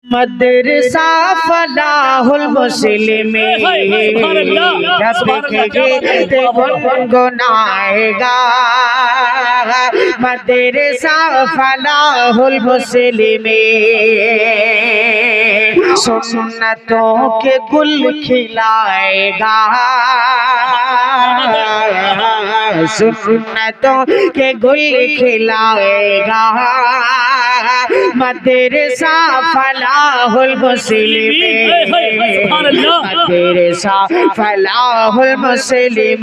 मदरसा फलाहुल मुस्लिमीन रब के गीत गुनगुनाएगा। मदरसा फलाहुल मुस्लिमीन सुन्नतों के गुल खिलाएगा। सुन्नतों के गुल खिलाएगा। मदरसा फलाहुल मुस्लिमीन मदरसा फलाहुल मुस्लिमीन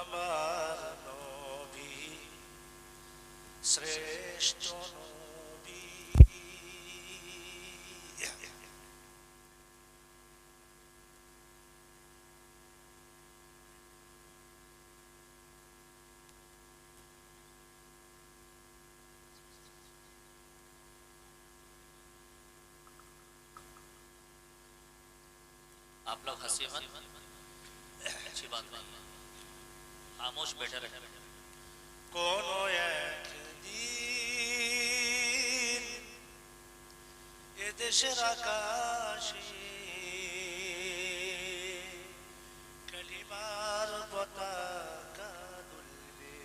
আমার নবী শ্রেষ্ঠ নবী आप लोग हंसी मत, अच्छी बात नहीं है, खामोश बैठे रहे। কোনো একদিন এদেশের আকাশে কালিমার পতাকা দুলবে,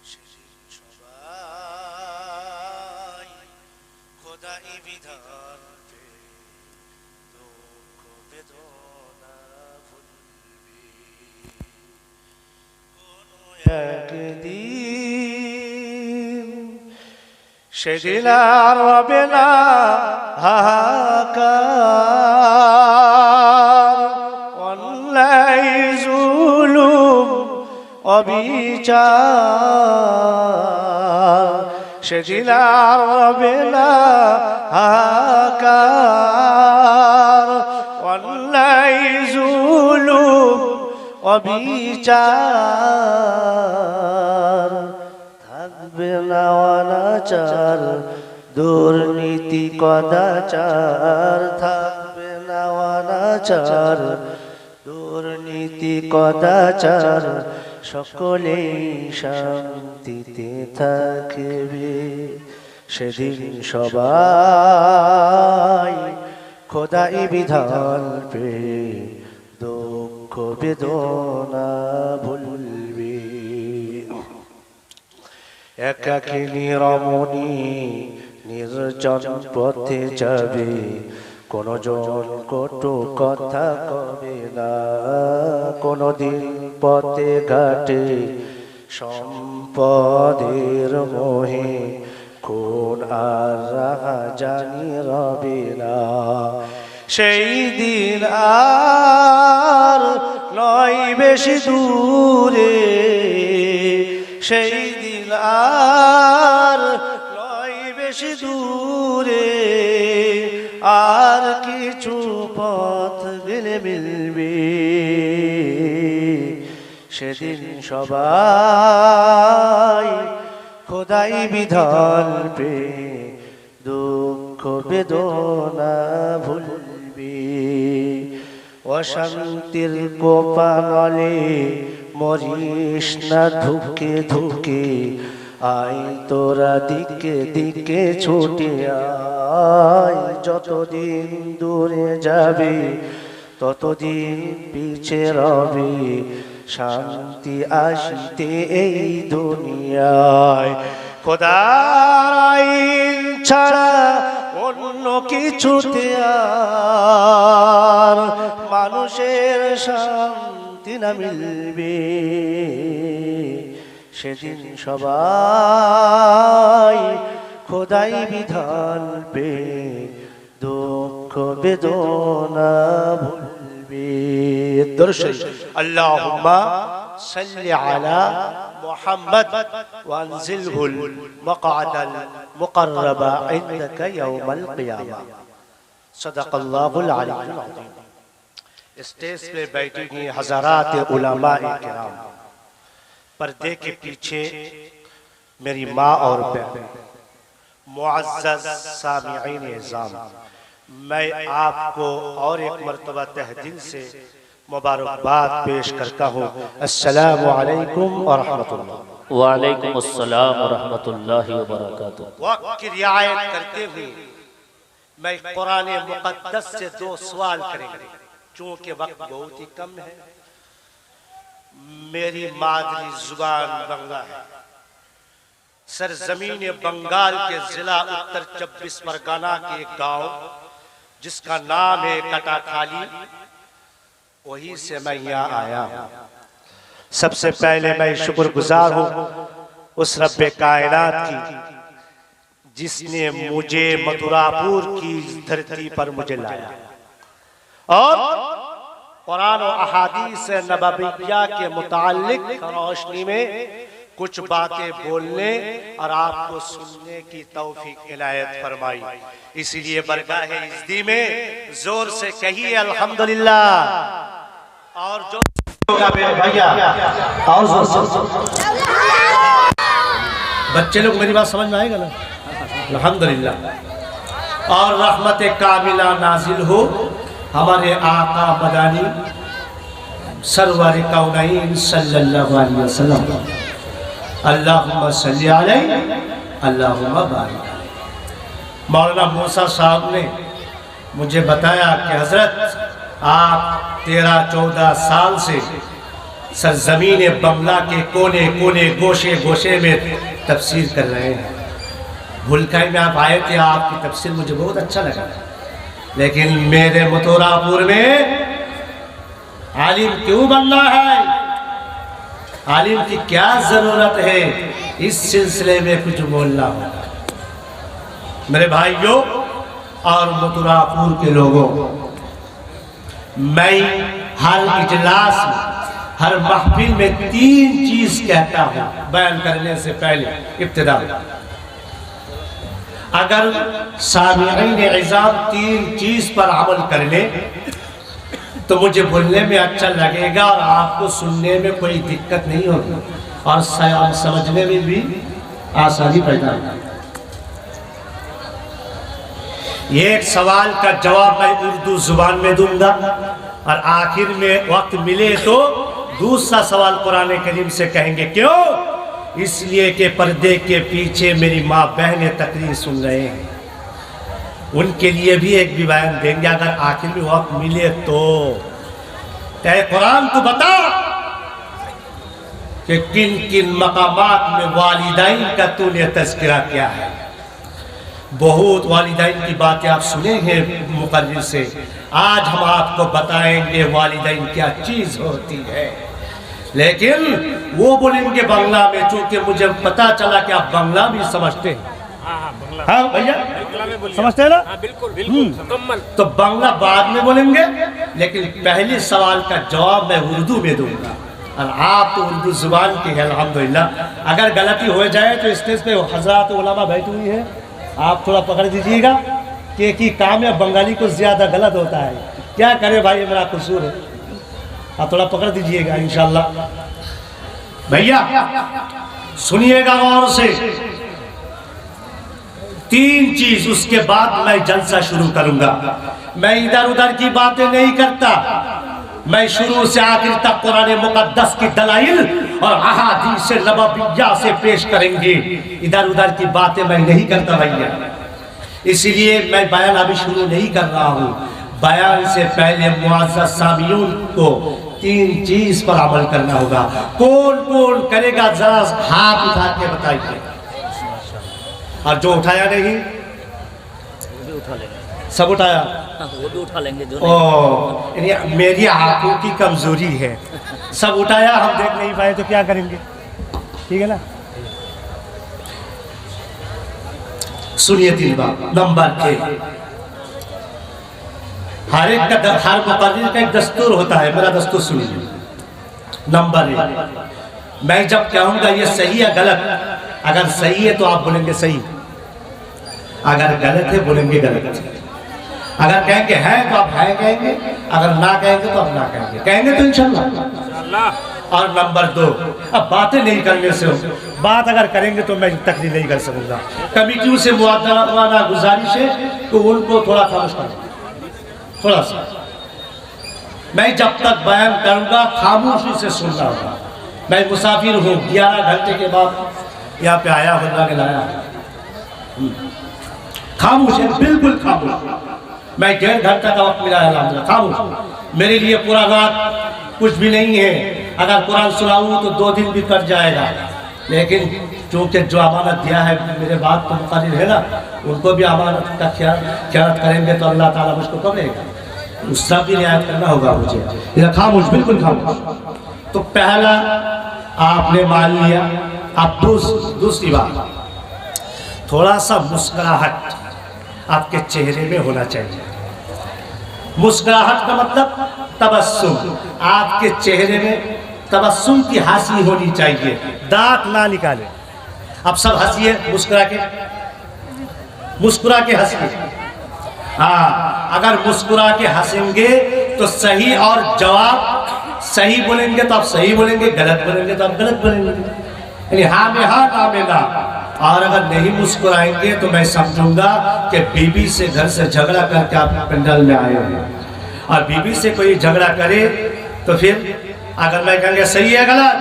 সেদিন সবাই খোদাই বিধান পেয়ে দুঃখ বেদনা ভুলবে। কোনো একদিন সেদিন আর হবে না হাহাকার, অন্যায় জুলুম অবিচার, সেদিন আর হবে না হাহাকার, অন্যায় জুলুম অবিচার, থাকবে না অনাচার দুর্নীতি কদাচার, থাকবে না অনাচার দুর্নীতি কদাচার, সকলেই শান্তিতে থাকবে। সেদিন সবাই খোদাই বিধান পেয়ে দুঃখ বেদনা ভুলবে। একাকিনী রমণী নির্জন পথে যাবে, কোনজন কটু কথা কবে না, কোনদিন পথে ঘাটে সম্পদের মোহে কোন আর রাহা জানি রবে না। সেই দিন আর নয় বেশি দূরে, সেই দিন আর নয় বেশি দূরে, আর কিছু পথ গেলে মিলবে। সেদিন সবাই খোদাই বিধান পেয়ে দুঃখ বেদনা ভুলবে। অশান্তির কোপানলে মরিস না ধুকে ধুকে, আই তোরা দিকে দিকে ছুটে আয়, যতদিন দূরে যাবে ততদিন পিছে রবে, শান্তি আসিতে এই দুনিয়ায়। খোদার আইন ছাড়া অন্য কিছুতে আর মানুষের শান্তি না মিলবে, সেদিন সবাই খোদাই বিধান পে দুঃখ বেদনা ভুলবে। দরুদ আল্লাহুম্মা সাল্লি আলা মুহাম্মদ ওয়ানজিলহুল মাকআদাল মুকাররাবা ইনদাকা ইয়াউমাল কিয়ামা। सदक़ल्लाहुल अलीयुल अज़ीम। स्टेज पे बैठी हुई हज़ारात उलमाए किराम, पर्दे के पीछे मेरी माँ और बहन, मुअज़्ज़ज़ सामिईन इज़ाम, मैं आपको और एक मर्तबा तहे दिल से मुबारकबाद पेश करता हूँ। अस्सलामु अलैकुम व रहमतुल्लाह। वालेकुम अस्सलाम व रहमतुल्लाहि व बरकातुहू। वक्त की रियायत करते हुए मैं कुरान मुक़द्दस से 2 सवाल करेंगे, चूंकि वक्त बहुत ही कम है। मेरी मादरी जुबान बंगा है। सरजमीन बंगाल के जिला उत्तर 24 परगना के एक गांव जिसका नाम है कटाखाली, वही से मैं यहाँ आया हूँ। सबसे पहले मैं शुक्रगुजार हूँ उस रब्बे कायनात की जिसने मुझे मथुरापुर की धरती पर मुझे लाया और कुरान और अहादीस नबविय्या के मुताल्लिक रोशनी में कुछ बातें बोलने और आपको सुनने की तौफीक इनायत फरमाई। इसलिए बरगाहे इज़्दी में जोर से कहिए अल्हम्दुलिल्लाह। और जो होगा भैया और जोर से बच्चे लोग, मेरी बात समझ में आएगा ना? अल्हम्दुलिल्लाह। और रहमत कामिला नाजिल हो हमारे आका मदानी सरवर कौनैन सल्लल्लाहु अलैहि वसल्लम। अल्लाहुम्मा सल्ली अलैहि अल्लाहुम्मा बारिक अलैहि। मौलाना मूसा साहब ने मुझे बताया कि हजरत आप 13-14 साल से सरजमीन बंगला के कोने कोने गोशे गोशे में तफसीर कर रहे हैं। भुलकाई में आप आए थे, आपकी तफसीर मुझे बहुत अच्छा लगा, लेकिन मेरे मथुरापुर में आलिम क्यों बनना है, आलिम की क्या जरूरत है, इस सिलसिले में कुछ बोलना होगा। मेरे भाइयों और मथुरापुर के लोगों, मैं हर इजलास में हर महफिल में 3 चीज कहता हूँ बयान करने से पहले इब्तिदा। अगर सामिईन इज़ाम 3 चीज पर अमल कर ले तो मुझे बोलने में अच्छा लगेगा और आपको सुनने में कोई दिक्कत नहीं होगी और समझने में भी आसानी पैदा होगी। एक सवाल का जवाब मैं उर्दू जुबान में दूंगा और आखिर में वक्त मिले तो दूसरा सवाल कुरान करीम से कहेंगे। क्यों? इसलिए कि पर्दे के पीछे मेरी माँ बहनें तकरीर सुन रहे हैं, उनके लिए भी एक भी बयान देंगे अगर आखिर में वक्त मिले तो। कुरान तो बता कि किन किन मकामात में वालिदैन का तूने तज़किरा किया है। बहुत वालिदैन की बातें आप सुने हैं मुक़र्रिर से, आज हम आपको बताएंगे वालिदैन क्या चीज़ होती है। लेकिन वो बोलेंगे बांग्ला में, चूंकि मुझे पता चला कि आप बांग्ला भी समझते हैं। हाँ भैया समझते हैं ना? बिल्कुल बिल्कुल मुकम्मल। तो बांग्ला बाद में बोलेंगे, लेकिन पहले सवाल का जवाब मैं उर्दू में दूंगा और आप तो उर्दू जुबान की है अल्हम्दुलिल्लाह। अगर गलती हो जाए तो स्टेज पे हज़रात उलमा बैठी हुई है, आप थोड़ा पकड़ दीजिएगा कि काम या बंगाली को ज़्यादा गलत होता है। क्या करे भाई, मेरा कसूर है, आप थोड़ा पकड़ दीजिएगा इंशाल्लाह। भैया सुनिएगा गौर से, 3 चीज, उसके बाद मैं जलसा शुरू करूंगा। मैं इधर उधर की बातें नहीं करता, मैं शुरू से आखिर तक कुरान मुकद्दस की दलाइल और अहादीस नबविय्या से पेश करेंगे। इधर उधर की बातें मैं नहीं करता भैया, इसलिए मैं बयान अभी शुरू नहीं कर रहा हूँ। बयान से पहले मुअज़्ज़ज़ सामिऊन को 3 चीज पर अमल करना होगा। कौन कौन करेगा जरा हाथ उठा के बताइए। और जो उठाया नहीं वो भी उठा लेंगे, सब उठाया, वो भी उठा लेंगे जो ओ मेरी आंखों की कमजोरी है। सब उठाया, हम देख नहीं पाए तो क्या करेंगे, ठीक है ना। सुनिए तिलवा नंबर 1, हर एक का हर मुक़र्रिर का एक दस्तूर होता है, मेरा दस्तूर सुनिए। नंबर 1, मैं जब कहूँगा ये सही है गलत, अगर सही है तो आप बोलेंगे सही, अगर गलत है बोलेंगे गलत। अगर कहेंगे है तो आप है कहेंगे, अगर ना कहेंगे तो आप ना कहेंगे, कहेंगे तो इंशाल्लाह। और नंबर 2, अब बातें नहीं करने से हो, बात अगर करेंगे तो मैं तकरीर नहीं कर सकूंगा। कमिटियों से मुआवजा गुजारिश है तो उनको थोड़ा खामोश करें, थोड़ा सा। मैं जब तक बयान करूंगा खामोशी से सुनना होगा। मैं मुसाफिर हूँ, 11 घंटे के बाद यहाँ पे आया, खुदा के लाया, खामोश है, बिल्कुल खामोश। मैं 1.5 घंटा का वक्त मिला है, खामोश। मेरे लिए पूरा रात कुछ भी नहीं है। अगर कुरान सुनाऊँ तो 2 दिन भी कट जाएगा, लेकिन चूँकि जो अमानत दिया है मेरे बात तो मुक़र्रिर है ना, उनको भी अमानत का ख्याल करेंगे तो अल्लाह ताला मुझको करेगा, उसका भी रियायत करना होगा मुझे। खामोश, बिल्कुल खामोश। तो पहला आपने मान लिया। अब दूसरी बात, थोड़ा सा मुस्कुराहट आपके चेहरे में होना चाहिए। मुस्कुराहट का मतलब तबस्सुम, आपके चेहरे में तबस्सुम की हंसी होनी चाहिए, दांत ना निकाले। अब सब हंसिए, मुस्कुरा के हंसिए। हाँ, अगर मुस्कुरा के हंसेंगे तो सही, और जवाब सही बोलेंगे तो आप सही बोलेंगे, गलत बोलेंगे तो आप गलत बोलेंगे, यानी हाँ में हाँ, ना में ना। और अगर नहीं मुस्कुराएंगे तो मैं समझूंगा कि बीबी से घर से झगड़ा करके आप पंडाल में आए हैं। और बीबी से कोई झगड़ा करे तो फिर अगर मैं कहेंगे सही है गलत,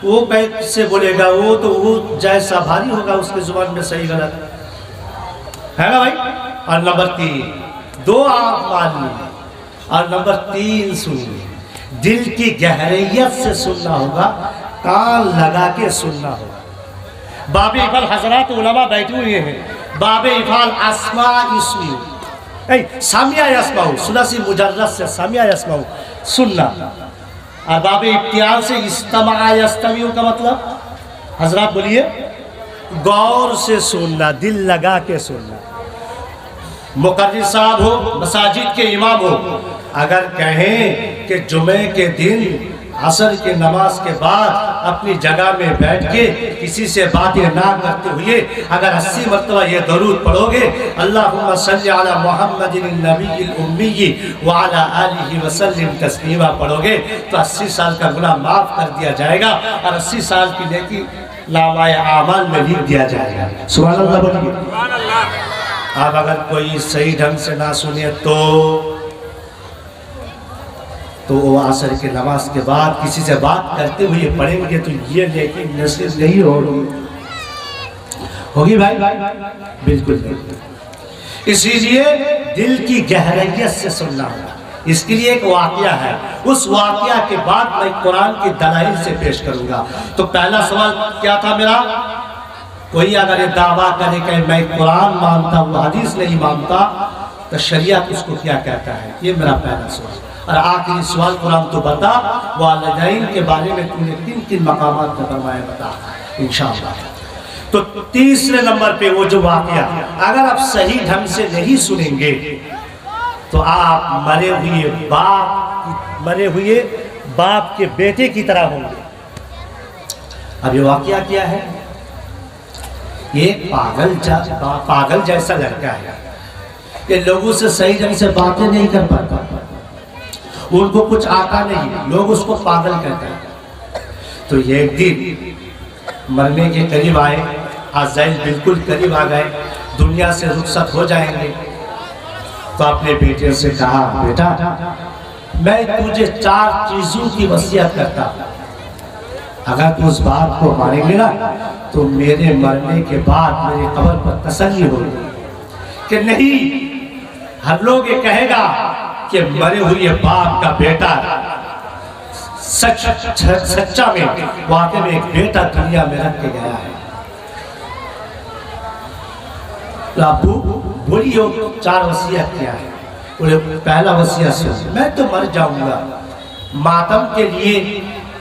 वो कैसे बोलेगा, वो जैसा भारी होगा उसके जुबान में सही गलत, है ना भाई। और नंबर 3, 2 आप मान लीजिए, और नंबर 3 सुनिए, दिल की गहराइयत से सुनना होगा, कान लगा के सुनना होगा। बाबे इफाल हजरात उलमा बैठे हुए हैं, बाबे इफाल अस्मा इसमी सामिया यस्माऊ, सुलसी मुजर्रद से सामिया यस्माऊ सुनना, और बाबे इब्तियाल से इस्तमा यस्तमीउ का मतलब, हजरात बोलिए, गौर से सुनना, दिल लगा के सुनना। मुक़र्रिर साहब हो, मसाजिद के इमाम हो, अगर कहें कि जुमे के दिन असर के नमाज के बाद अपनी जगह में बैठ के किसी से बातें ना करते हुए अगर 80 मरतबा ये दरूद पढ़ोगे, अल्लाहुम्मा सल्ली अला मुहम्मदिन नबील उम्मी व अला आलिहि वसल्लिम तस्लीमा पढ़ोगे तो 80 साल का गुनाह माफ़ कर दिया जाएगा और 80 साल की नेकी नामाए आमाल में लिख दिया जाएगा। सुभान अल्लाह बोलिए। अब अगर कोई सही ढंग से ना सुने तो वो असर के नमाज के बाद किसी से बात करते हुए पढ़ेंगे तो ये लेकिन नसीब नहीं होगी भाई, बिल्कुल नहीं। इसीलिए दिल की गहराइयत से सुनना होगा। इसके लिए एक वाक़या है, उस वाक़या के बाद मैं कुरान की दलाइल से पेश करूंगा। तो पहला सवाल क्या था मेरा, कोई अगर ये दावा करे कि मैं कुरान मानता हूँ, हदीस नहीं मानता, तो शरीयत उसको क्या कहता है, ये मेरा पहला सवाल। और आखिरी सवाल, कुरान तो बता वालिदैन के बारे में तूने किन मकामात में फरमाया, बता इंशाअल्लाह। तो तीसरे नंबर पे वो जो वाक़या, अगर आप सही ढंग से नहीं सुनेंगे तो आप मरे हुए बाप के बेटे की तरह होंगे। अब ये वाक़या क्या है, एक पागल जैसा लड़का है, ये लोगों से सही ढंग से बातें नहीं कर पाता, उनको कुछ आता नहीं, लोग उसको पागल कहते हैं। तो ये एक दिन मरने के करीब आए, अज़ाइल बिल्कुल करीब आ गए, दुनिया से रुखसत हो जाएंगे। तो अपने बेटे से कहा, बेटा मैं तुझे 4 चीजों की वसीयत करता हूं, अगर तू उस बात को मानेंगे ना तो मेरे मरने के बाद मेरे कब्र पर तसल्ली होगी कि नहीं, हर लोग ये कहेगा कि मरे हुए बाप का बेटा सच्चा में वाकई में एक बेटा दुनिया में रख के गया है। तो अबू बोलिए 4 वसीयत क्या है? बोले पहला वसीयत सुन, मैं तो मर जाऊंगा, मातम के लिए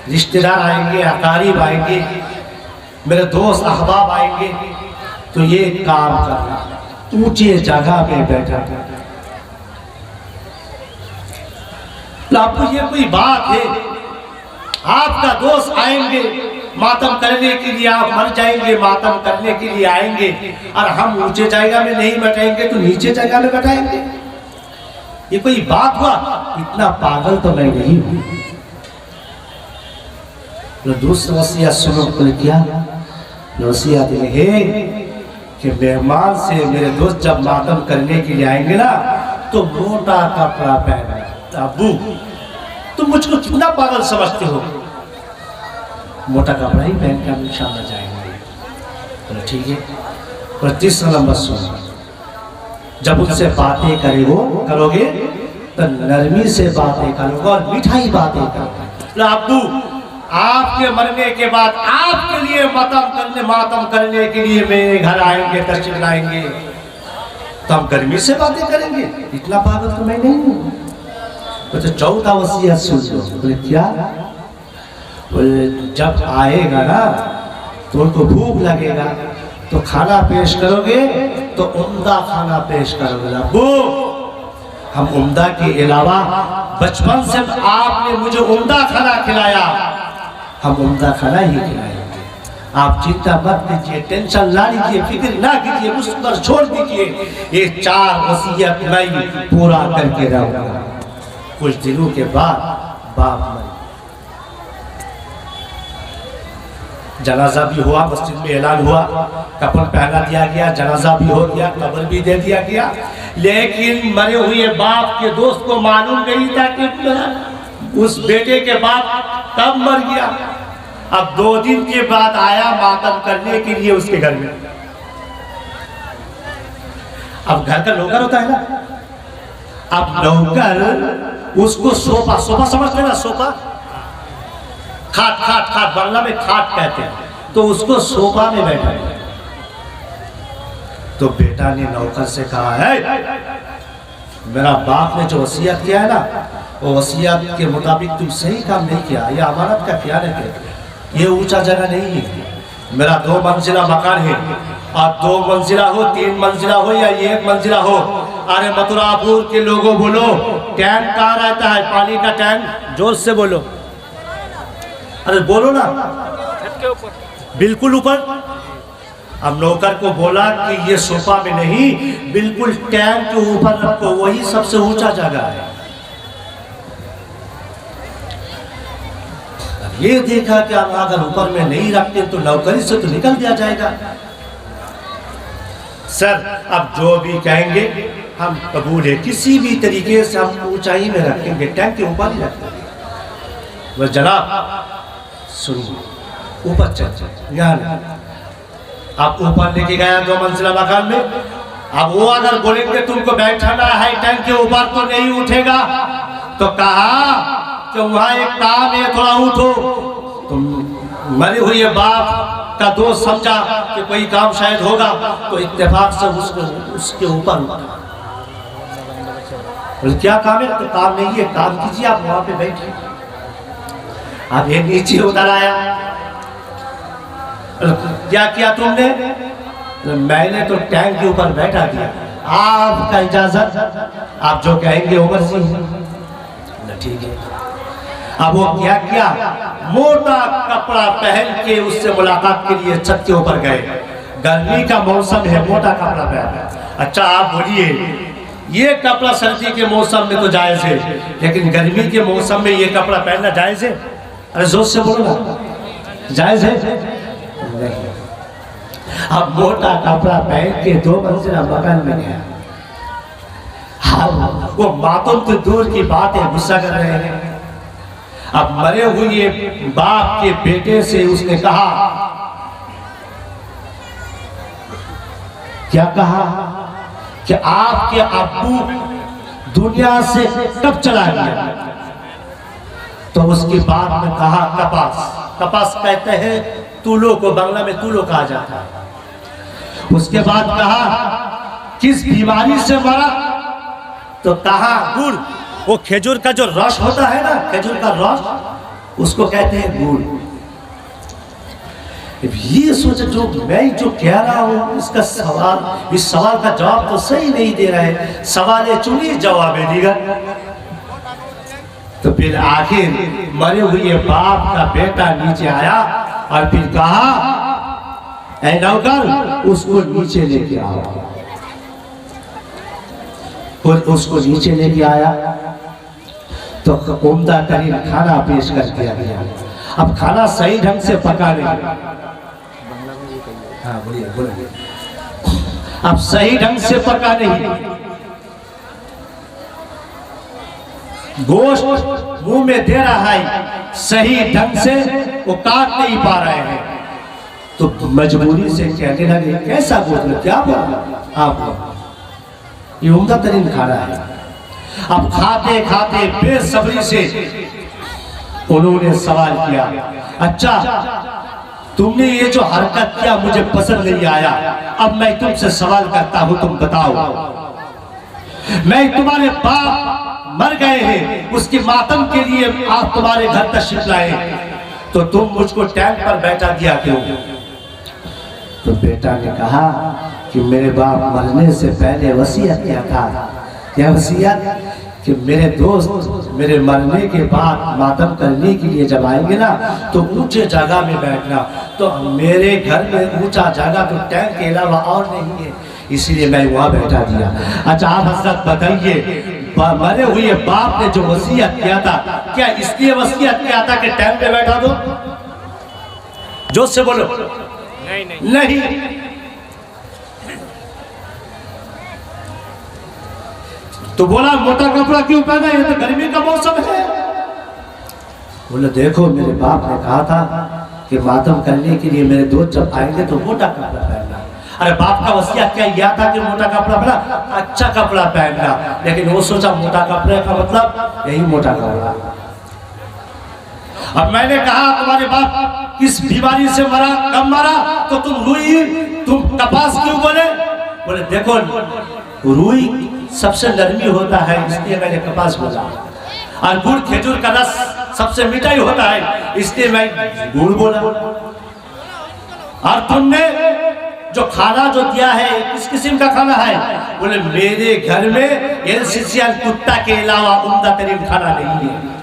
रिश्तेदार आएंगे, अकारीब आएंगे, मेरे दोस्त अहबाब आएंगे, तो ये काम करना, ऊंचे जगह पे बैठा करना। आपको ये कोई बात है? आपका दोस्त आएंगे मातम करने के लिए, आप मर जाएंगे, मातम करने के लिए आएंगे, और हम ऊंचे जगह में नहीं बैठाएंगे तो नीचे जगह में बैठाएंगे? ये कोई बात हुआ? इतना पागल तो मैं नहीं हूं। तो दूसरा वसीयत सुनो, बोले क्या? वसीयत ये है कि मेहमान से मेरे दोस्त जब मातम करने के लिए आएंगे ना तो मोटा कपड़ा पहनना। अबू तुम मुझको कितना पागल समझते हो? मोटा कपड़ा ही पहन कर इंशाल्लाह जाएंगे। बोले ठीक है। और तीसरा नंबर सुनो, जब उनसे बातें करोगे तो नरमी से बातें करोगे और मिठाई बातें करोगे। अबू आपके मरने के बाद आपके लिए मातम करने के लिए मेरे घर आएंगे, तशरीफ लाएंगे, तो हम गर्मी से बातें करेंगे? इतना पागल तो मैं नहीं हूँ। तो चौथा वसीयत सुन लो। बोले क्या? बोले जब आएगा ना तो उनको भूख लगेगा तो खाना पेश करोगे तो उम्दा खाना पेश करोगे। अबू हम उम्दा के अलावा बचपन से आपने मुझे उम्दा खाना खिलाया, हम उम्दा खाना ही खिलाएंगे। आप चिंता मत कीजिए, टेंशन ना लीजिए, फिक्र ना कीजिए, मुझ पर छोड़ दीजिए। ये 4 वसीयत मैं पूरा करके रहूंगा। कुछ दिनों के बाद बाप मरे, जनाजा भी हुआ, मस्जिद में ऐलान हुआ, कफन पहना दिया गया, जनाजा भी हो गया, कब्र भी दे दिया गया, लेकिन मरे हुए बाप के दोस्त को मालूम नहीं था कि उस बेटे के बाप तब मर गया। अब 2 दिन के बाद आया मातम करने के लिए उसके घर में। अब घर का नौकर होता है ना, अब नौकर उसको सोफा समझते ना, सोफा खाट बांग्ला में खाट कहते हैं, तो उसको सोफा में बैठा। तो बेटा ने नौकर से कहा है मेरा बाप ने जो वसीयत किया है ना वो वसीयत के मुताबिक तुम सही काम नहीं किया, ये अमानत का ख्याल है, ये ऊंचा जगह नहीं है, मेरा 2 मंजिला मकान है, आप 2 मंजिला हो, 3 मंजिला हो या 1 मंजिला हो। अरे मथुरापुर के लोगों बोलो, टैंक कहाँ रहता है? पानी का टैंक, जोर से बोलो, अरे बोलो ना, छत के ऊपर, बिल्कुल ऊपर। अब नौकर को बोला कि ये सोफा में नहीं, बिल्कुल टैंक के ऊपर रखो, वही सबसे ऊंचा जगह है। ये देखा कि अब अगर ऊपर में नहीं रखते तो नौकरी से तो निकल दिया जाएगा। सर अब जो भी कहेंगे हम कबूल है, किसी भी तरीके से हम ऊंचाई में रखेंगे, टैंक के ऊपर ही रखेंगे। वह जनाब सुनिए, ऊपर चल यहाँ आप ऊपर लेके गया 2 मंजिला मकान में। अब वो अगर बोलेंगे तुमको बैठाना है टैंक के ऊपर तो नहीं उठेगा, तो कहा कि वहाँ एक काम है, थोड़ा उठो। तुम मरे हुए बाप का दोस्त समझा कि कोई काम शायद होगा, तो इत्तेफाक से उसके ऊपर उठा। क्या काम है? तो काम नहीं है, काम कीजिए, आप वहां पे बैठिए। अब ये नीचे उतर आया, क्या किया तुमने? मैंने तो टैंक के ऊपर बैठा दिया, आपका इजाजत, आप जो कहेंगे उमर सिंह। ठीक है। अब वो क्या किया? मोटा कपड़ा पहन के उससे मुलाकात के लिए छत के ऊपर गए। गर्मी का मौसम है, मोटा कपड़ा पहना। अच्छा आप बोलिए, ये कपड़ा सर्दी के मौसम में तो जायज है, लेकिन गर्मी के मौसम में ये कपड़ा पहनना जायज है? अरे जोर से बोलो ना, जायज है? नहीं। अब मोटा कपड़ा पहन के 2 मंजिला मकान में गया। वो मातम तो दूर की बात है, गुस्सा कर रहे हैं। अब मरे हुए बाप के बेटे से उसने कहा, क्या कहा कि आपके अब्बू दुनिया से कब चला गया? तो उसके बाद में कहा कपास। कपास कहते हैं तूलो को, बांग्ला में तूलो कहा जाता है। उसके बाद कहा किस बीमारी से मरा? तो कहा गुड़। वो खेजूर का जो रस होता है ना, खेजूर का रस, उसको कहते हैं गुड़। ये सोच, जो कह रहा हूं इसका सवाल, इस सवाल का जवाब तो सही नहीं दे रहा है। सवाल चुनी, जवाब है दीगर। तो फिर आखिर मरे हुए बाप का बेटा नीचे आया और फिर कहा, ऐ नौकर उसको नीचे लेके आओ। और उसको नीचे लेके आया तो उम्दा तरीन खाना पेश कर दिया गया। अब खाना सही ढंग से पका नहीं, हाँ बोलिए बोलिए, अब सही ढंग से पका नहीं, गोश्त मुंह में दे रहा है, सही ढंग से वो काट नहीं पा रहे हैं। तो मजबूरी से कहने लगे, कैसा बोल, क्या बोल आप, ये उम्दा तरीन खाना है। अब खाते खाते बेसब्री से उन्होंने सवाल किया, अच्छा तुमने ये जो हरकत किया मुझे पसंद नहीं आया, अब मैं तुमसे सवाल करता हूं, तुम बताओ, मैं तुम्हारे बाप मर गए हैं, उसके मातम के लिए आप तुम्हारे घर तशरीफ लाए, तो तुम मुझको टैंक पर बैठा दिया क्यों? तो बेटा ने कहा कि मेरे बाप मरने से पहले वसीयत किया था। क्या वसीयत? कि मेरे दोस्त मेरे मरने के बाद मातम करने के लिए जब आएंगे ना तो ऊंचे जगह में बैठना। तो मेरे घर में ऊंचा जगह तो टैंक के अलावा और नहीं है, इसलिए मैं वहां बैठा दिया। अच्छा आप हजरत बताइए, मरे हुए बाप ने जो वसीयत किया था, क्या इसलिए वसीयत किया था कि टैंक पे बैठा दो? जोश से बोलो। नहीं। तो बोला मोटा कपड़ा क्यों पहना, ये तो गर्मी का मौसम है। बोले देखो मेरे बाप ने कहा था कि मातम करने के लिए मेरे दोस्त जब आएंगे तो मोटा कपड़ा पहनना। अरे बाप का वसीयत क्या यह था कि मोटा कपड़ा पहना, अच्छा कपड़ा पहनना, लेकिन वो सोचा मोटा कपड़े का मतलब यही मोटा कपड़ा। अब मैंने कहा तुम्हारे बाप किस बीमारी से मरा, कब मरा? तो तुम रुई, तुम कपास क्यों बोले? बोले देखो रुई सबसे नरमी होता है, इसलिए मैंने कपास बोला, और गुड़ खेजूर का रस सबसे मीठा ही होता है, इसलिए मैं गुड़ बोला। और तुमने जो खाना जो दिया है किस किस्म का खाना है? बोले मेरे घर में एलसीसियन कुत्ता के अलावा उम्दा तरीन खाना नहीं है।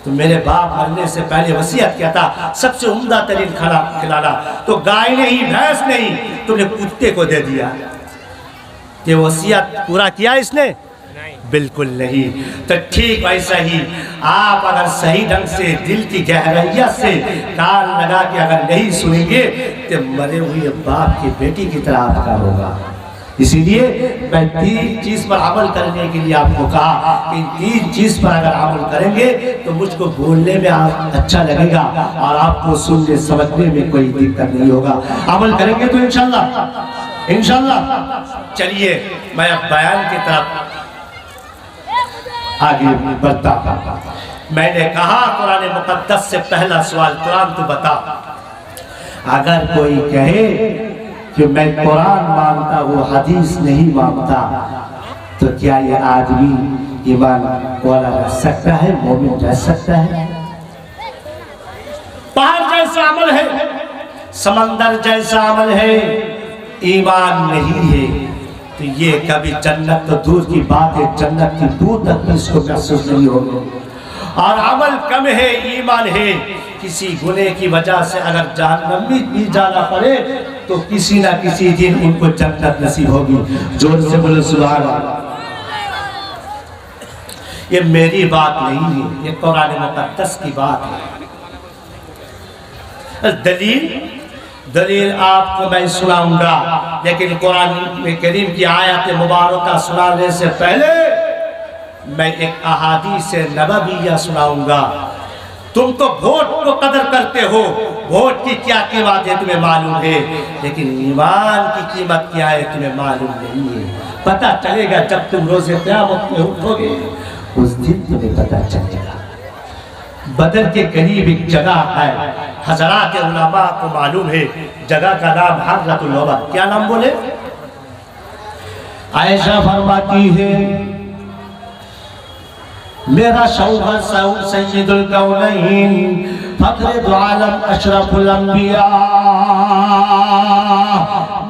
तो मेरे बाप मरने से पहले वसीयत किया था सबसे उम्दा तरीन खाना खिलाना, तो गाय नहीं भैंस नहीं, तुमने कुत्ते को दे दिया। ये वसीयत पूरा किया इसने? बिल्कुल नहीं। तो ठीक वैसा ही आप अगर सही ढंग से दिल की गहराइया से कान लगा के अगर नहीं सुनेंगे तो मरे हुए बाप की बेटी की तरह आपका होगा। इसीलिए मैं 3 चीज पर अमल करने के लिए आपको कहा कि 3 चीज पर अगर अमल करेंगे तो मुझको बोलने में अच्छा लगेगा और आपको सुनने समझने में कोई दिक्कत नहीं होगा। अमल करेंगे तो इंशाल्लाह। चलिए मैं अब बयान की तरफ आगे बढ़ता। मैंने कहा कुरान मुकद्दस से पहला सवाल, कुरान तो बता। अगर कोई कहे कि मैं कुरान मानता हूँ हदीस नहीं मानता, तो क्या ये आदमी ईमान वाला रह सकता है, मोमिन रह सकता है? पहाड़ जैसा अमल है, समंदर जैसा अमल है, ईमान नहीं है तो ये कभी जन्नत तो दूर की बात है, जन्नत की दूर तक भी इसको महसूस नहीं होगी। और अमल कम है, ईमान है, किसी गुने की वजह से अगर जहन्नम भी जाना पड़े तो किसी ना किसी दिन उनको जन्नत नसीब होगी। जोर से बोले सुभान अल्लाह। ये मेरी बात नहीं है, ये कुरान मुकद्दस की बात है। दलील आपको मैं सुनाऊंगा, लेकिन कुरान में करीम की आयत मुबारक सुनाने से पहले मैं एक अहादीस नबविया सुनाऊंगा। तुम तो वोट को कदर करते हो, वोट की क्या कीमत है तुम्हें मालूम है, लेकिन ईमान की कीमत क्या है तुम्हें मालूम नहीं है। पता चलेगा जब तुम रोज़े क़यामत में उठोगे, उस दिन तुम्हें पता चलेगा। बदर के करीब एक जगह है, हज़रात उलमा को मालूम है, जगह का नाम हर्रतुल वबर। क्या नाम बोले? आयशा फरमाती है मेरा शौहर सैयदुल कौनैन फख्र दो आलम अशरफुल अंबिया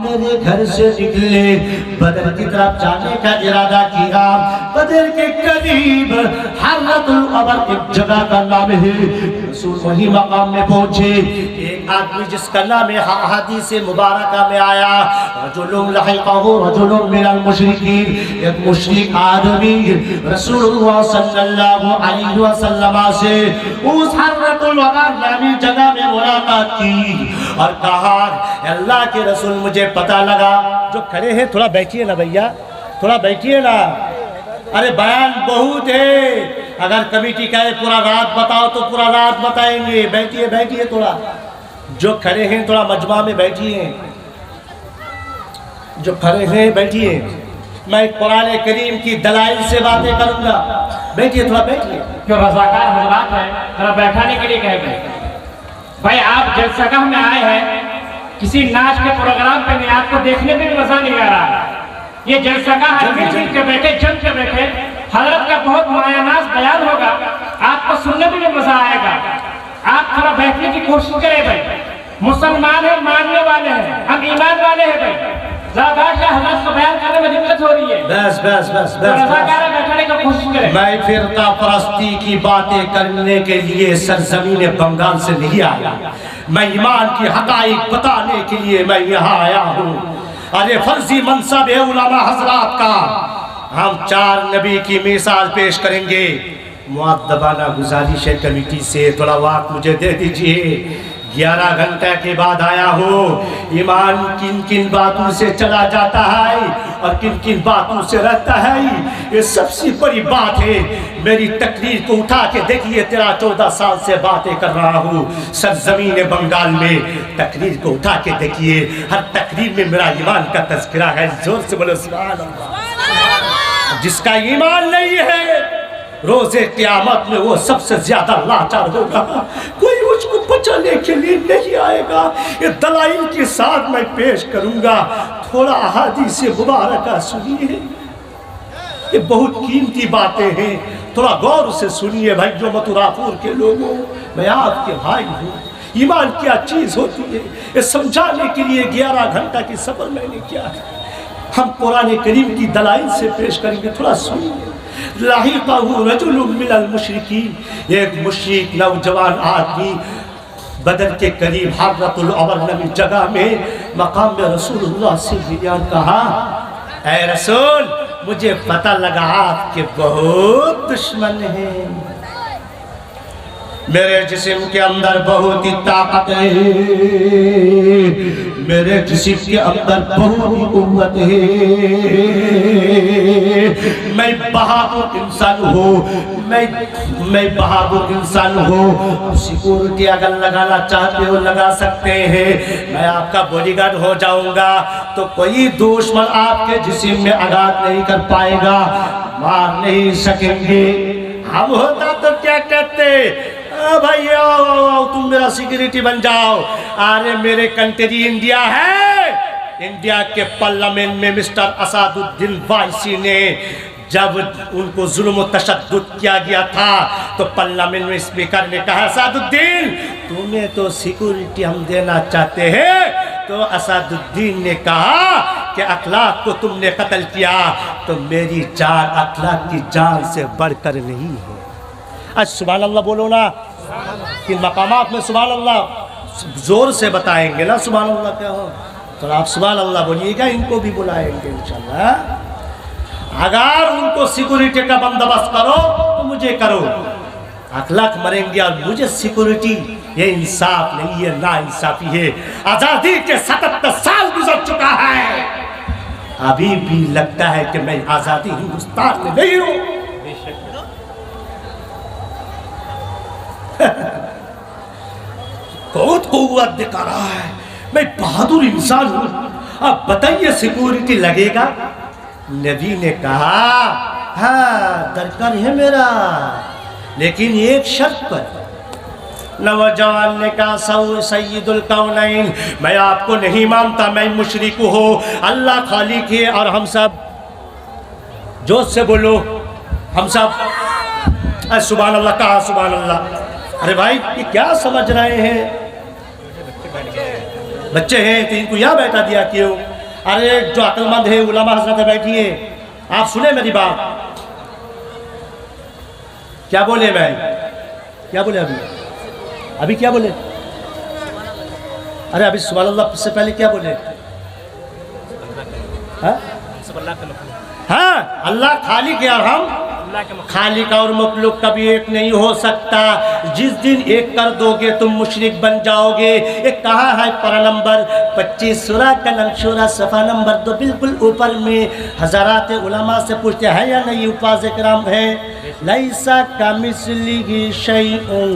मेरे घर से निकले, बदर की तरफ जाने का इरादा किया। बदर के करीब हर्रतुल वबर एक जगह का नाम है। रसूल वही मकाम में पहुंचे, एक आदमी जिसका नाम है हदीस मुबारका में आया, रजुलुन लहिक़हु रजुलुन मिनल मुशरिकीन, एक मुशरिक आदमी रसूलुल्लाह सल्लल्लाहु अलैहि वसल्लम से उस हर्रतुल वबर नामी जगह में मुलाकात की और कहा अल्लाह के रसूल मुझे पता लगा। जो खड़े हैं थोड़ा बैठिए ना भैया, थोड़ा बैठिए ना। अरे बयान बहुत है, अगर कमेटी कहे पूरा रात बताओ तो पूरा रात बताएंगे। बैठिए बैठिए थोड़ा, जो खड़े हैं थोड़ा मजमा में बैठिए, जो खड़े हैं बैठिए। मैं कुरान करीम की दलाइल से बातें करूंगा, बैठिए थोड़ा बैठिए। जो रज़ाकार हज़रात है थोड़ा बैठाने के लिए कहे गए। भाई आप जलसगाह में आए हैं, किसी नाच के प्रोग्राम पे नहीं, आपको देखने में भी मजा नहीं आ रहा। ये जलसगाह मिल के बैठे, जम के बैठे, हजरत का बहुत मायानाज बयान होगा, आपको सुनने में भी मजा आएगा। आप थोड़ा बैठने की कोशिश करें भाई। मुसलमान है, मानने वाले हैं, हम ईमान वाले हैं भाई। हजरत को बयान करने में दिक्कत हो रही है। बस बस बस बस, बैठने की कोशिश करें। मैं फिरका परस्ती की बातें करने के लिए सरजमीन बंगाल से नहीं आया, मैं ईमान की हकाइक बताने के लिए मैं यहाँ आया हूँ। अरे फर्जी मनसब है उलमा हजरात का। हम 4 नबी की मिसाल पेश करेंगे। मुअद्दबाना गुजारिश है कमेटी से, थोड़ा वक्त मुझे दे दीजिए। 11 घंटे के बाद आया हो। ईमान किन किन बातों से चला जाता है और किन किन बातों से रहता है, ये सबसे बड़ी बात है। मेरी तकरीर को उठा के देखिए, 13-14 साल से बातें कर रहा हूँ सरजमीन बंगाल में। तकरीर को उठा के देखिए, हर तकरीर में मेरा ईमान का तज़किरा है। जोर से बोलो सुभान अल्लाह। जिसका ईमान नहीं है रोज़े क़यामत में वो सबसे ज्यादा लाचार होगा, कोई उसको बचाने के लिए नहीं आएगा। ये दलाइल के साथ मैं पेश करूंगा, थोड़ा हदीस मुबारका सुनिए। ये बहुत कीमती बातें हैं, थोड़ा गौर से सुनिए भाई। जो मथुरापुर के लोगों, मैं आपके भाई हूँ। ईमान क्या चीज़ होती है ये समझाने के लिए 11 घंटा की सफर मैंने किया है। हम कुरान करीम की दलाइल से पेश करेंगे, थोड़ा सुनिए। लाहिक़हु रजुलुन मिनल मुशरिकीन, एक मुशरिक नौजवान आदमी बदर के करीब हर्रतुल वबर नामी जगह में मकाम में रसूलुल्लाह से बयान कहा, ऐ रसूल मुझे पता लगा आपके बहुत दुश्मन हैं, मेरे जिस्म के अंदर बहुत ही ताकत है, मेरे जिस्म के अंदर बहुत ही कुव्वत है, मैं बहादुर इंसान हूँ, मैं बहादुर इंसान हूँ। सिक्योरिटी अगर लगाना चाहते हो लगा सकते हैं, मैं आपका बॉडीगार्ड हो जाऊंगा तो कोई दुश्मन आपके जिस्म में आघात नहीं कर पाएगा, मार नहीं सकेंगे। हम होता तो क्या कहते, भैया तुम मेरा सिक्योरिटी बन जाओ। अरे मेरे कंट्री इंडिया है, इंडिया के पार्लियामेंट में मिस्टर असदुद्दीन ओवैसी ने जब उनको जुल्म तशद्दुद किया गया था तो पार्लियामेंट में स्पीकर ने कहा, असदुद्दीन तुम्हें तो सिक्योरिटी हम देना चाहते हैं। तो असदुद्दीन ने कहा कि अखलाक को तुमने कत्ल किया तो मेरी जान अखलाक की जान से बढ़कर नहीं है। आज सुभान अल्लाह बोलो ना, कि मकामात में सुभान अल्लाह जोर से बताएंगे ना सुभान अल्लाह क्या हो, तो आप सुभान अल्लाह बोलिएगा, इनको भी बुलाएंगे इंशाल्लाह। अगर उनको सिक्योरिटी का बंदोबस्त करो तो मुझे करो, अखलाक मरेंगे और मुझे सिक्योरिटी, ये इंसाफ नहीं है, ना इंसाफी है। आजादी के 77 साल गुजर चुका है, अभी भी लगता है कि मैं आजादी हिंदुस्तान में नहीं हूँ। बहुत कुव्वत दिखा रहा है, मैं बहादुर इंसान हूं। अब बताइए सिक्योरिटी लगेगा? नबी ने कहा हाँ दरकार है मेरा, लेकिन एक शर्त पर। नौजवान ने कहा सैयदुल कौनैन, मैं आपको नहीं मानता, मैं मुशरिक हूँ, अल्लाह खालिक है और हम सब, जोर से बोलो हम सब सुभान अल्लाह। कहा सुभान अल्लाह। अरे भाई ये क्या समझ रहे हैं? बच्चे हैं तो इनको यहाँ बैठा दिया क्यों? अरे जो अक्लमंद है उलमा हजरत बैठिए, आप सुने मेरी बात। क्या बोले मैं? क्या बोले अभी क्या बोले? अरे अभी सुभान अल्लाह से पहले क्या बोले? हाँ अल्लाह खालिक है और हम खालिक और मखलूक कभी एक नहीं हो सकता। जिस दिन एक कर दोगे तुम मुशरिक बन जाओगे। ये कहा है पारा नंबर 25 सूरह कलम शूरा सफ़ा नंबर 2 बिल्कुल ऊपर में। हज़रात उलमा से पूछते हैं या नहीं? उपास इकराम है लैसा कमिस्लिही शैउन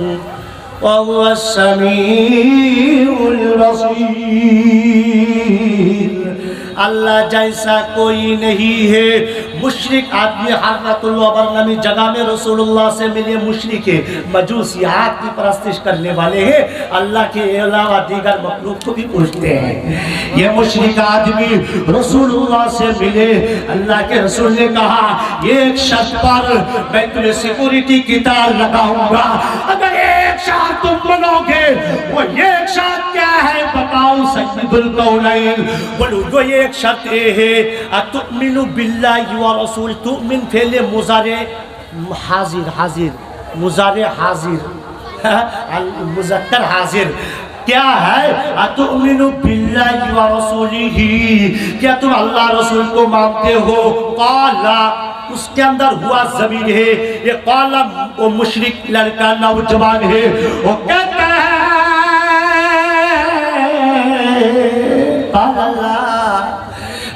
व हुवा समीउल बसीर। अल्लाह जैसा कोई नहीं है। मुशरिक आदमी हररतुल वबरनमी जगह में रसूलुल्लाह से मिले मुशरिक है, मजूसी हाथ की परस्तिश करने वाले हैं, अल्लाह के अलावा दीगर मखलूक को भी पूछते हैं। ये मुशरिक आदमी रसूलुल्लाह से मिले, अल्लाह के रसूल ने कहा एक शर्त पर मैं तुम्हें सिक्योरिटी की तार लगाऊंगा, अगर एक शर्त तुम मनोगे। वो एक शर्त क्या है बताओ सैयदुल कौनैन? बोलो वो एक शर्त ये है अतुमिनु बिल्लाहि व रसूल। तुमिन फेले मुजारे हाजिर, हाजिर मुजारे हाजिर मुजक्कर हाजिर। क्या है अतुमिनु बिल्लाहि व रसूलिही? क्या तुम अल्लाह रसूल को मानते हो? काला उसके अंदर हुआ ज़मीन है, ये काला वो मुशरिक लड़का नौजवान है, वो कहता है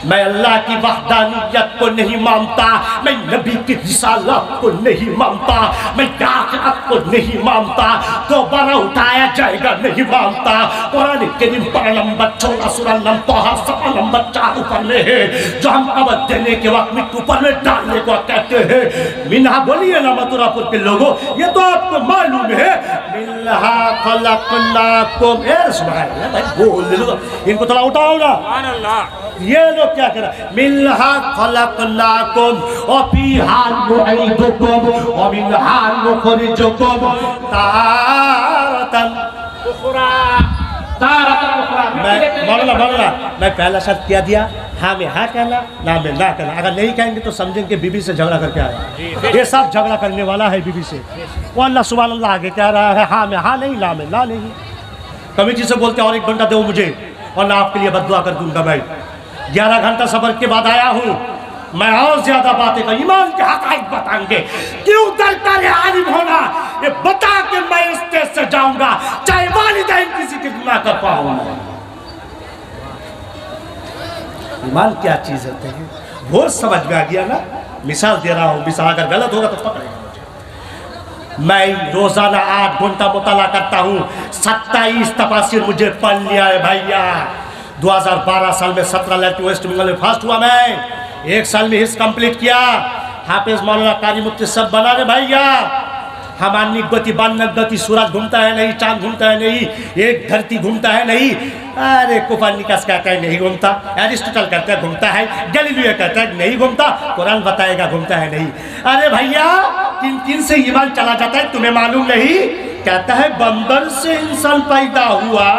मैं अल्लाह की वहदानियत को नहीं मानता, मैं नबी की रिसालत को नहीं मानता, मैं आखिरत को नहीं मानता, दोबारा उठाया जाएगा नहीं मानता। कुरान करीम पारा नंबर 14 सूरह नंबर सफ़ा नंबर 4 ऊपर में है, जो हम कब्र देने के वक्त मिट्टी ऊपर में डालने को कहते हैं। मिन्हा बोलिए ना मथुरापुर के लोगों, ये तो आपको मालूम है। मिन्हा खलक़नाकुम, भाई बोल लो इनको थोड़ा उठाओ ना। ये लोग क्या करा? मिन्हा खलक़नाकुम व फ़ीहा नुईदुकुम व मिन्हा नुख़रिजुकुम तारतन उख़रा। मैं पहला शर्त क्या दिया? हाँ में हाँ कहना, ना में ना कहना। अगर नहीं कहेंगे तो समझेंगे बीबी से झगड़ा करके आया। ये सब झगड़ा करने वाला है बीबी से। वो अल्लाह सुभान अल्लाह आगे कह रहा है हाँ में हाँ नहीं, ना में ना नहीं। कमिटी से बोलते और 1 घंटा दो मुझे और ना आपके लिए बद्दुआ कर दूंगा। मैं 11 घंटा सफर के बाद आया हूँ, मैं और ज्यादा बातें कर ईमान के हक़ाइक़ बताएंगे। क्यों दरकार है आलिम होना? ये बता के मैं स्टेज से जाऊंगा, चाहे वालिदैन किसी की गुनाह कर पाऊंगा। ईमान क्या चीज होते हैं बहुत समझ में आ गया ना। मिसाल दे रहा हूँ, मिसाल अगर गलत होगा तो पकड़ेगा मुझे। मैं रोजाना 8 घंटा मुताला करता हूँ, 27 तफसीर मुझे पढ़ लिया है भैया। 2012 साल में 17 लड़की वेस्ट बंगाल में फर्स्ट हुआ। मैं 1 साल में हिस्स कंप्लीट किया। हाफिज मौलाना कारी मुफ्ती सब बना रहे भैया। हमारी गति बान्न गति, सूरज घूमता है नहीं, चांद घूमता है नहीं, एक धरती घूमता है नहीं। अरे कोपरनिकस कहता है नहीं घूमता, एरिस्टोटल कहता है घूमता है, गैलीलियो कहता है नहीं घूमता, कुरान बताएगा घूमता है नहीं। अरे भैया किन किन से ईमान चला जाता है तुम्हें मालूम नहीं? कहता है बंदर से इंसान पैदा हुआ।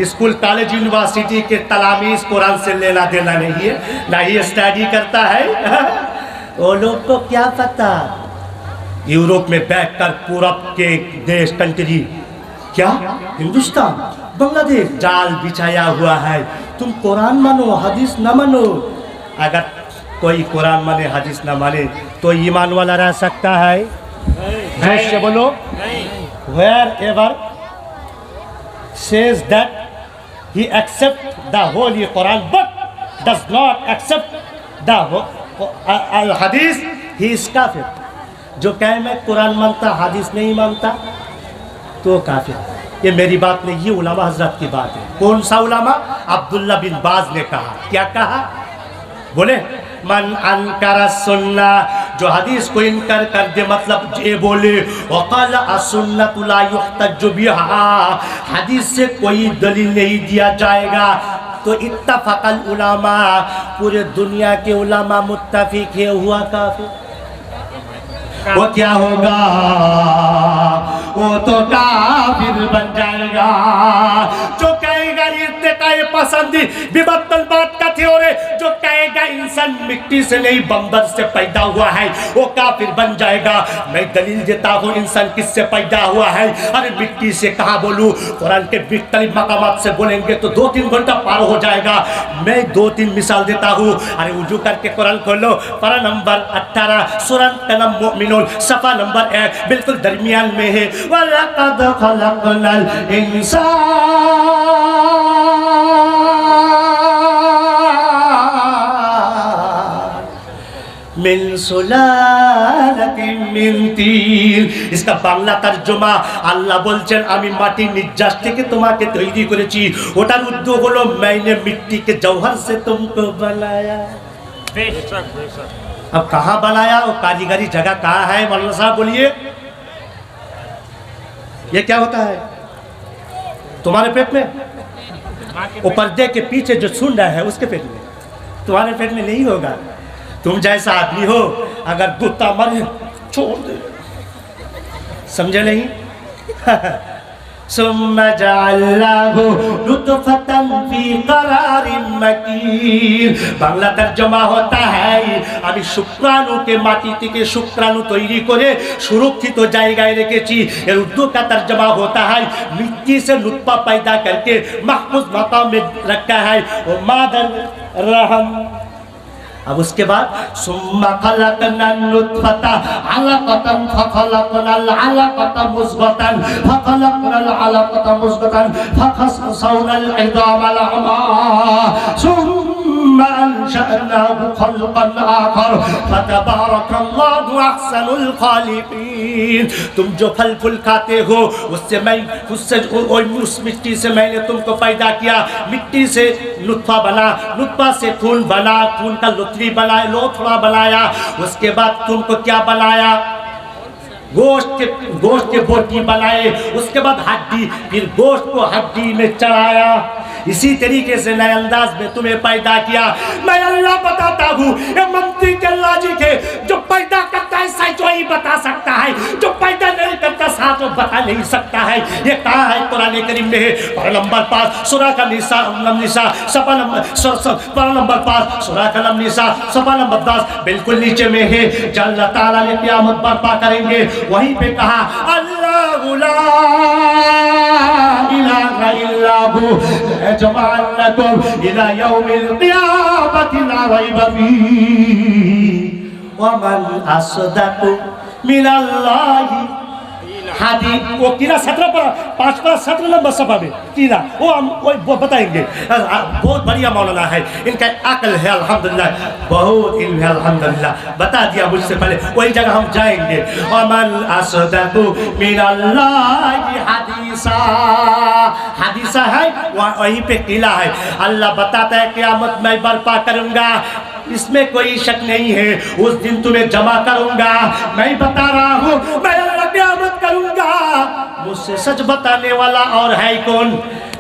स्कूल कॉलेज यूनिवर्सिटी के तलामीज कुरान से लेना देना नहीं है, ना ही स्टडी करता है। वो लोग को क्या पता? यूरोप में बैठकर पूरब के देश कंट्री, क्या हिंदुस्तान बांग्लादेश जाल बिछाया हुआ है। तुम कुरान मानो हदीस न मानो। अगर कोई कुरान माने हदीस न माने तो ईमान वाला रह सकता है? जोर से बोलो। Wherever says that he accepts the Holy Quran but does not accept the Hadith, he is kafir। जो कहे मैं कुरान मानता हदीस नहीं मानता, तो काफिर। ये मेरी बात नहीं, ये उलमा हजरत की बात है। कौन सा उलमा? अब्दुल्ला बिन बाज ने कहा। क्या कहा? बोले मन अनकर सुन्ना, जो हदीस को इनकार कर दे, मतलब ये बोले वक़ाल असुन्नतु ला युहतज्जु बिहा, हदीस से कोई दलील नहीं दिया जाएगा, तो इत्तफ़क़ल उलमा, पूरे दुनिया के उलमा मुत्तफ़िक़ है, हुआ काफिर। वो क्या होगा? वो तो काफिर बन जाएगा। जो कहेगा इर्तिकाए पसंदी विबत्तल बात का थ्योरी, जो कहेगा इंसान मिट्टी से नहीं बंदर से पैदा हुआ है, वो काफिर बन जाएगा। मैं दलील देता हूँ इंसान किससे पैदा हुआ है। अरे मिट्टी से कहाँ बोलूँ, कुरान के मुख्तलिफ मकामात से बोलेंगे तो 2-3 घंटा पार हो जाएगा। मैं 2-3 मिसाल देता हूँ। अरे वुजू करके कुरान खोलो, पारा नंबर 18 सूरह कलम मोमिनून सफ़ा नंबर 1 बिल्कुल दरमियान में है। वलक़द ख़लक़नल इंसान मिन सुलालतिन मिन तीन। इसका बांग्ला तर्जुमा, আল্লাহ বলছেন আমি মাটির নির্যাস থেকে তোমাকে তৈরি করেছি। ওটার উদ্যোগ হলো मैंने मिट्टी के जौहर से तुमको बनाया। अब कहाँ बनाया? वो कारीगरी जगह कहाँ है? मौलाना साहब बोलिए। ये क्या होता है तुम्हारे पेट में? वो पर्दे के पीछे जो सुन रहा है उसके पेट में, तुम्हारे पेट में नहीं होगा। तुम जैसा आदमी हो, अगर कुत्ता मरे छोड़ दे, समझे नहीं? सुम्मा जअलनाहु नुतफतन फी करारिन मकीन। বাংলা তরজমা होता है আমি শুক্রাণু के মাটি থেকে শুক্রাণু তৈরি করে সুরক্ষিত জায়গায় রেখেছি। এর উর্দू का तर्जमा होता है मिट्टी से नुतफा पैदा करके महफूज मकाम में रखा है वो मादर रहम। अब उसके बाद सुम्मा खलकनन नुतफता अलकतन फखलकनल अलकता मुज़गतन फखलकनल अलकता मुज़गतन फखससौनल इज़ाम लहमा सुम्मा अंशअनाहु खल्क़न आखर फतबारकल्लाहु अहसनुल खालिक़ीन। तुम जो फल फूल खाते हो उससे उस मिट्टी से मैंने तुमको पैदा किया। मिट्टी से नुतफा बना, नुतफा से खून बना, खून का बनाया, लोथड़ा बनाया। उसके बाद तुमको क्या बनाया? गोश्त के बोटी बनाए। उसके बाद हड्डी, फिर गोश्त को हड्डी में चढ़ाया। इसी तरीके से नए अंदाज में तुम्हें पैदा किया। मैं अल्लाह बताता हूँ, ये मंतिक अल्लाह जी के जो पैदा करता है सच वही बता सकता है, जो पैदा नहीं करता साथ वो बता नहीं सकता है। ये कहाँ है? कुरान करीम में है। पारा नंबर 5 सूरह का निसा सफ़ा नंबर 5 सफ़ा नंबर 10 बिल्कुल नीचे में है। जब अल्लाह ताला ने क़यामत बर्पा करेंगे वहीं पे कहा अल्लाहु ला इलाहा इल्ला हु यजमअन्नकुम इला यौमिल क़ियामति ला रैबा फीहि व मन अस्दक़ु मिनल्लाहि हादी। वो कीरा 17 पर 5 पर 17 नंबर सफा में कीरा वो बताएंगे। बहुत बढ़िया मौलाना है, इनका अकल है अल्हम्दुलिल्लाह, बहुत इल्म है अल्हम्दुलिल्लाह। बता दिया मुझसे पहले, वही जगह हम जाएंगे। वमन अस्दक़ु मिनल्लाहि हदीसा, हदीसा है वहीं पे किला है। अल्लाह बताता है क़यामत मैं बर्पा करूंगा, इसमें कोई शक नहीं है। उस दिन तुम्हें जमा करूंगा। मैं बता रहा हूँ मैं अल्लाह क़यामत करूंगा। मुझसे सच बताने वाला और है कौन?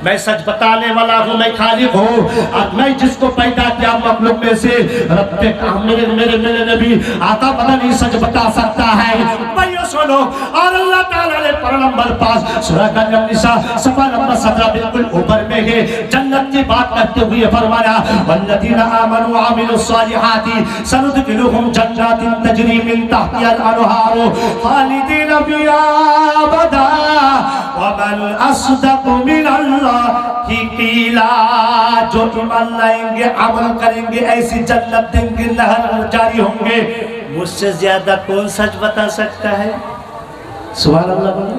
मैं सच बताने वाला हूँ, मैं खालिक हूँ। और मैं जिसको पैदा किया मखलूक में से रब्बे मेरे मेरे मेरे नबी आता पता नहीं सच बता सकता है। भाइयों सुनो, और अल्लाह ताला ने पारा नंबर 5 सूरह निसा सफ़ा नंबर 17 बिल्कुल ऊपर में है, जन्नत की बात करते हुए फरमाया वल्लज़ीना आमनू व अमिलुस सालिहाति सनुदखिलुहुम जन्नातिन तजरी मिन तहतिहाल अनहार खालिदीना फिहा अबदा व मन अस्दक़ु मिनल्लाहि क़ीला। जो ईमान लाएंगे, अमल करेंगे, ऐसी जन्नत देंगे, नहर जारी होंगे। मुझसे ज्यादा कौन सच बता सकता है? सुभान अल्लाह बोलो।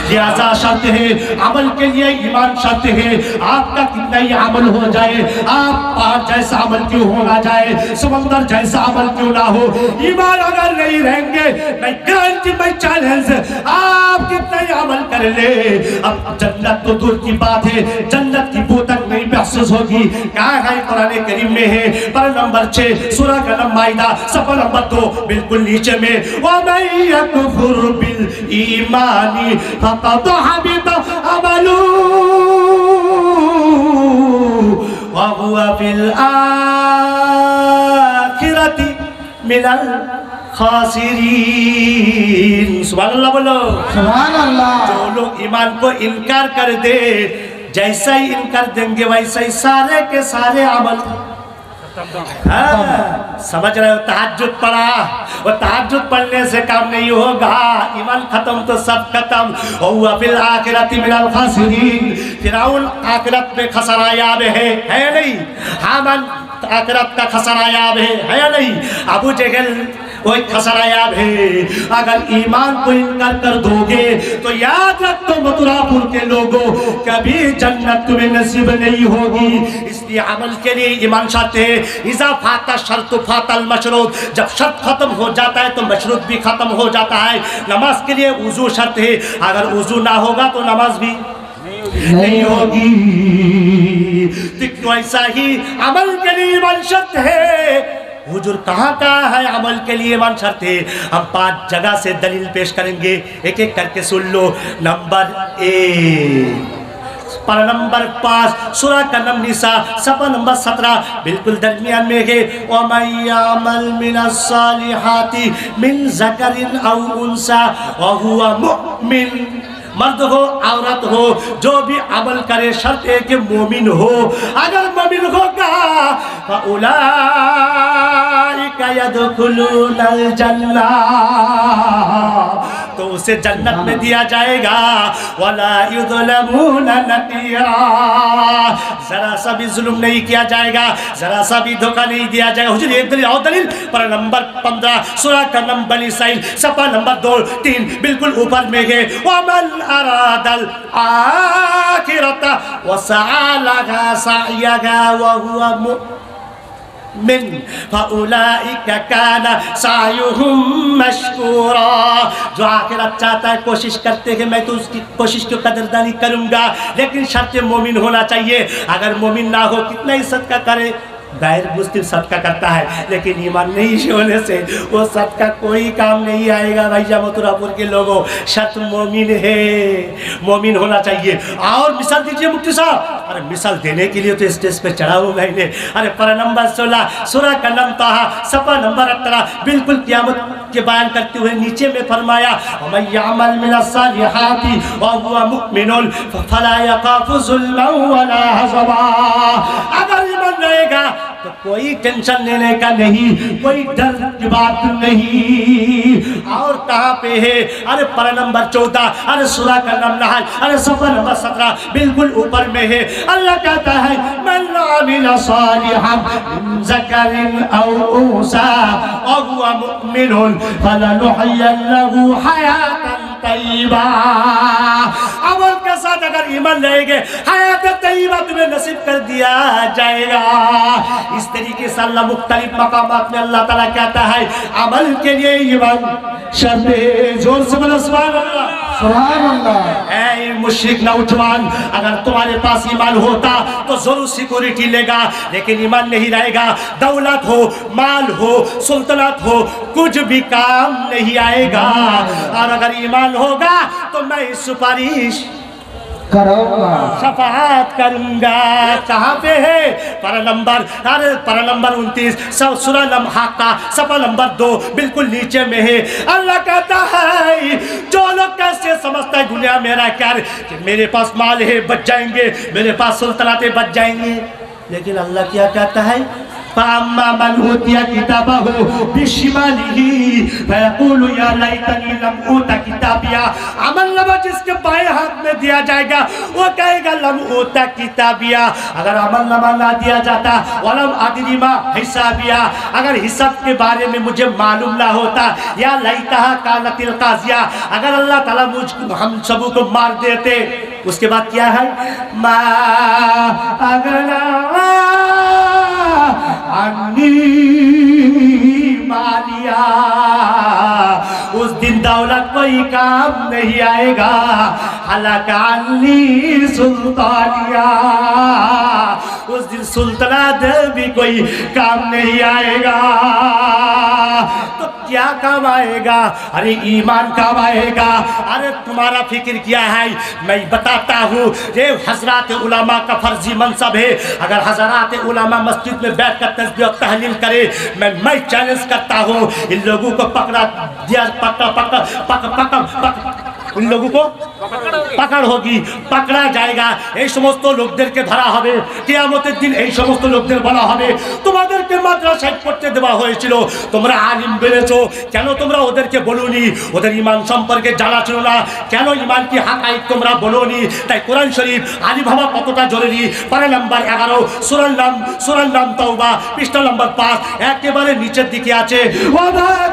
लिहाजा शर्त है, अमल के लिए ईमान शर्त है। आपका कितना ही अमल हो जाए, आप पहाड़ जैसा अमल क्यों हो ना जाए, समंदर जैसा अमल क्यों ना हो, ईमान अगर नहीं रहेंगे, मैं गारंटी, मैं चैलेंज, आप कितना ही अमल कर ले। अब जन्नत तो दूर की बात है, जन्नत की बू तक नहीं महसूस होगी। कहा है कुरान करीम में है पर नंबर 6 सूरह का नंबर माइदा सफा नंबर 2 बिल्कुल नीचे में, व मैं यकफुर बिल ईमानी फक़द हबिता अमलू व हुवा फिल आखिरति मिनल खासिरीन। सुभान अल्लाह बोलो। सुभान अल्लाह। जो लोग ईमान को इनकार कर दे, जैसा ही इनकार देंगे वैसा ही सारे के सारे अमल। हाँ, समझ रहे हो? तहज्जुद पढ़ा, और तहज्जुद पढ़ने से काम नहीं होगा। ईमान खत्म तो सब खत्म। हुआ फिल आखिरति मिनल खासिरीन। फिरौन आखिरत में खसरायाब है नहीं? हामान आखिरत का खसरायाब है या नहीं? अबू जहल वही खसरायाब है। अगर ईमान को इनकार कर दोगे तो याद रखो मथुरापुर के लोगों, कभी जन्नत तुम्हें नसीब नहीं होगी। इसलिए अमल के लिए ईमान शर्त है। इज़ा फाता शर्त फातल मशरूत। जब शर्त खत्म हो जाता है तो मशरूत भी खत्म हो जाता है। नमाज के लिए वुजू शर्त है, अगर वुजू ना होगा तो नमाज भी नहीं होगी। तो ऐसा ही अमल के लिए ईमान शर्त है। हुजूर कहाँ है अमल के लिए ईमान शर्त है? हम 5 जगह से दलील पेश करेंगे, एक एक करके सुन लो। नंबर 1 पर नंबर 5 सूरह का नंबर निसा सफा नंबर 17 बिल्कुल दरमियान में है। व मैं यामल मिनस सालिहाति मिन ज़करिन औ उन्सा व हुवा मुमिन। मर्द हो औरत हो, जो भी अमल करे शर्त है कि मोमिन हो। अगर मोमिन होगा फउलाइका यदखुलूनल जन्नह, तो उसे जन्नत में दिया जाएगा। वला युज़लमूना नक़ीरा, जरा सा भी जुल्म नहीं किया जाएगा, जरा सा भी धोखा नहीं दिया जाएगा। हुजूर एक दलील और दलील पर नंबर 15 सूरह का नंबर बनी इस्राइल सफा नंबर 2-3 बिल्कुल ऊपर में है। वमन अरादल आखिरता व सआ लहा सअयहा व हुवा मुमिन फउलाइका काना सअयुहुम मशकूरा। जो आखिरत चाहता है, कोशिश करते हैं मैं तो उसकी कोशिश की कदरदानी करूंगा, लेकिन शर्त मोमिन होना चाहिए। अगर मोमिन ना हो कितना ही सदका करे, गैर मुस्लिम सदका करता है, लेकिन ईमान नहीं होने से वो सदका कोई काम नहीं आएगा। भैया मथुरापुर के लोगों, शर्त मोमिन है, मोमिन होना चाहिए। और मिसाल दीजिए मुफ्ती साहब। अरे मिसाल देने के लिए तो स्टेज पे चढ़ा हूँ मैंने। अरे पर नंबर 16 सूरह का नंबर ताहा सफा नंबर 18 बिल्कुल क़यामत के बयान करते हुए नीचे में फरमाया वमन यामल मिनस सालिहाति व हुवा मुमिनुन फला यखाफु ज़ुल्मन वला हज़बा। अगर ईमान रहेगा तो कोई टेंशन लेने का नहीं, कोई डर की बात नहीं। और कहाँ पे है? अरे पर नंबर 14 अरे सूरह का नंबर नहल अरे सफा नंबर 17 बिल्कुल ऊपर में है। अल्लाह कहता है मन आमिल सालिहन मिन ज़करिन औ उन्सा व हुवा मुमिनुन फलनुहयिन्नहु हयातन तय्यबा। अमल के साथ अगर ईमान रहेंगे, हयात तय्यबा तुम्हें नसीब कर दिया जाएगा। इस तरीके से अल्लाह मुख्तलिफ मकामात में अल्लाह ताला कहता है अमल के लिए ईमान शर्त है। जोर से बोलो सुभान अल्लाह। सुभान अल्लाह। ऐ मुश्रिक नौजवान, अगर तुम्हारे पास ईमान होता तो जरूर सिक्योरिटी लेगा, लेकिन ईमान नहीं रहेगा, दौलत हो, माल हो, सुल्तनत हो, कुछ भी काम नहीं आएगा। और अगर ईमान होगा तो मैं सुपारिश करूंगा, शफाअत करूंगा। कहाँ पे है? पर नंबर 29 सूरह नंबर हाका सफा नंबर 2 बिल्कुल नीचे में है। अल्लाह कहता है जो लोग कैसे समझता है दुनिया मेरा क्या कि मेरे पास माल है बच जाएंगे, मेरे पास सुल्तनतें बच जाएंगे, लेकिन अल्लाह क्या कहता है फाम्मा मन ऊतिया किताबहु बिशिमालिही फयक़ूलु या लैतनी लम ऊता किताबिया। अमलनामा जिसके बाएं हाथ में दिया जाएगा वो कहेगा लम ऊता किताबिया। अगर अमलनामा ना दिया जाता वलम अदरी मा हिसाबिया, अगर हिसाब के बारे में मुझे मालूम ना होता, या लैतहा कानतिल काज़िया, अगर अल्लाह ताला मुझको हम सबों को मार देते। उसके बाद क्या है? मा अगला अन्नी मालिया उस दिन दौलत कोई काम नहीं आएगा। हलाकाली सुल्तानिया, उस दिन सुल्तनत भी कोई काम नहीं आएगा। तो क्या काम आएगा? अरे ईमान काम आएगा। अरे तुम्हारा फिक्र क्या है? मैं बताता हूँ। ये हजरात उलमा का फर्जी मनसब है। अगर हजरात उलमा मस्जिद में बैठकर तस्बीह और तहलील करे, मैं चैलेंज करता हूँ, इन लोगों को पकड़ा दिया, इन लोगों को पकड़ होगी, पकड़ा जाएगा। এই সমস্ত লোকদেরকে ধরা হবে, কিয়ামতের দিন এই সমস্ত লোকদের বলা হবে তোমাদেরকে মাদ্রাসায় পড়তে দেওয়া হয়েছিল, তোমরা আলিম বেড়েছো, কেন তোমরা ওদেরকে বলোনি? ওদের ঈমান সম্পর্কে জানা ছিল না, কেন ঈমান কি হাকাইক তোমরা বলোনি? তাই কোরআন শরীফ আলিম হওয়া কতটা জরুরি, পারা নাম্বার 11 সূরা নাম তাওবা পৃষ্ঠা নাম্বার 5 একেবারে নিচের দিকে আছে, ওয়া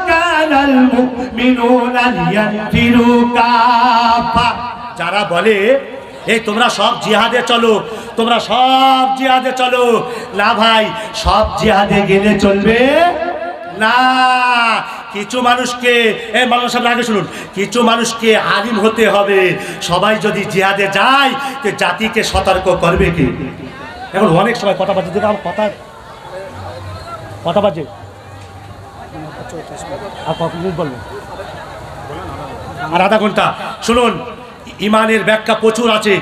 কানাল মুমিনুনা লিয়ানফিরু কাফা। যারা বলে এই তোমরা সব জিহাদে চলো, তোমরা সব জিহাদে চলো, না ভাই, সব জিহাদে গেলে চলবে না। কিছু মানুষকে, এই মানুষ আগে শুনুন, কিছু মানুষকে আলিম হতে হবে। সবাই যদি জিহাদে যায় তো জাতিকে সতর্ক করবে কি? এখন অনেক সময় কথা বাজে, যেটা আমার কথা বাজে আর কখন বলবো আর আধা ঘন্টা শুনুন। ইমানের ব্যাখ্যা প্রচুর আছে,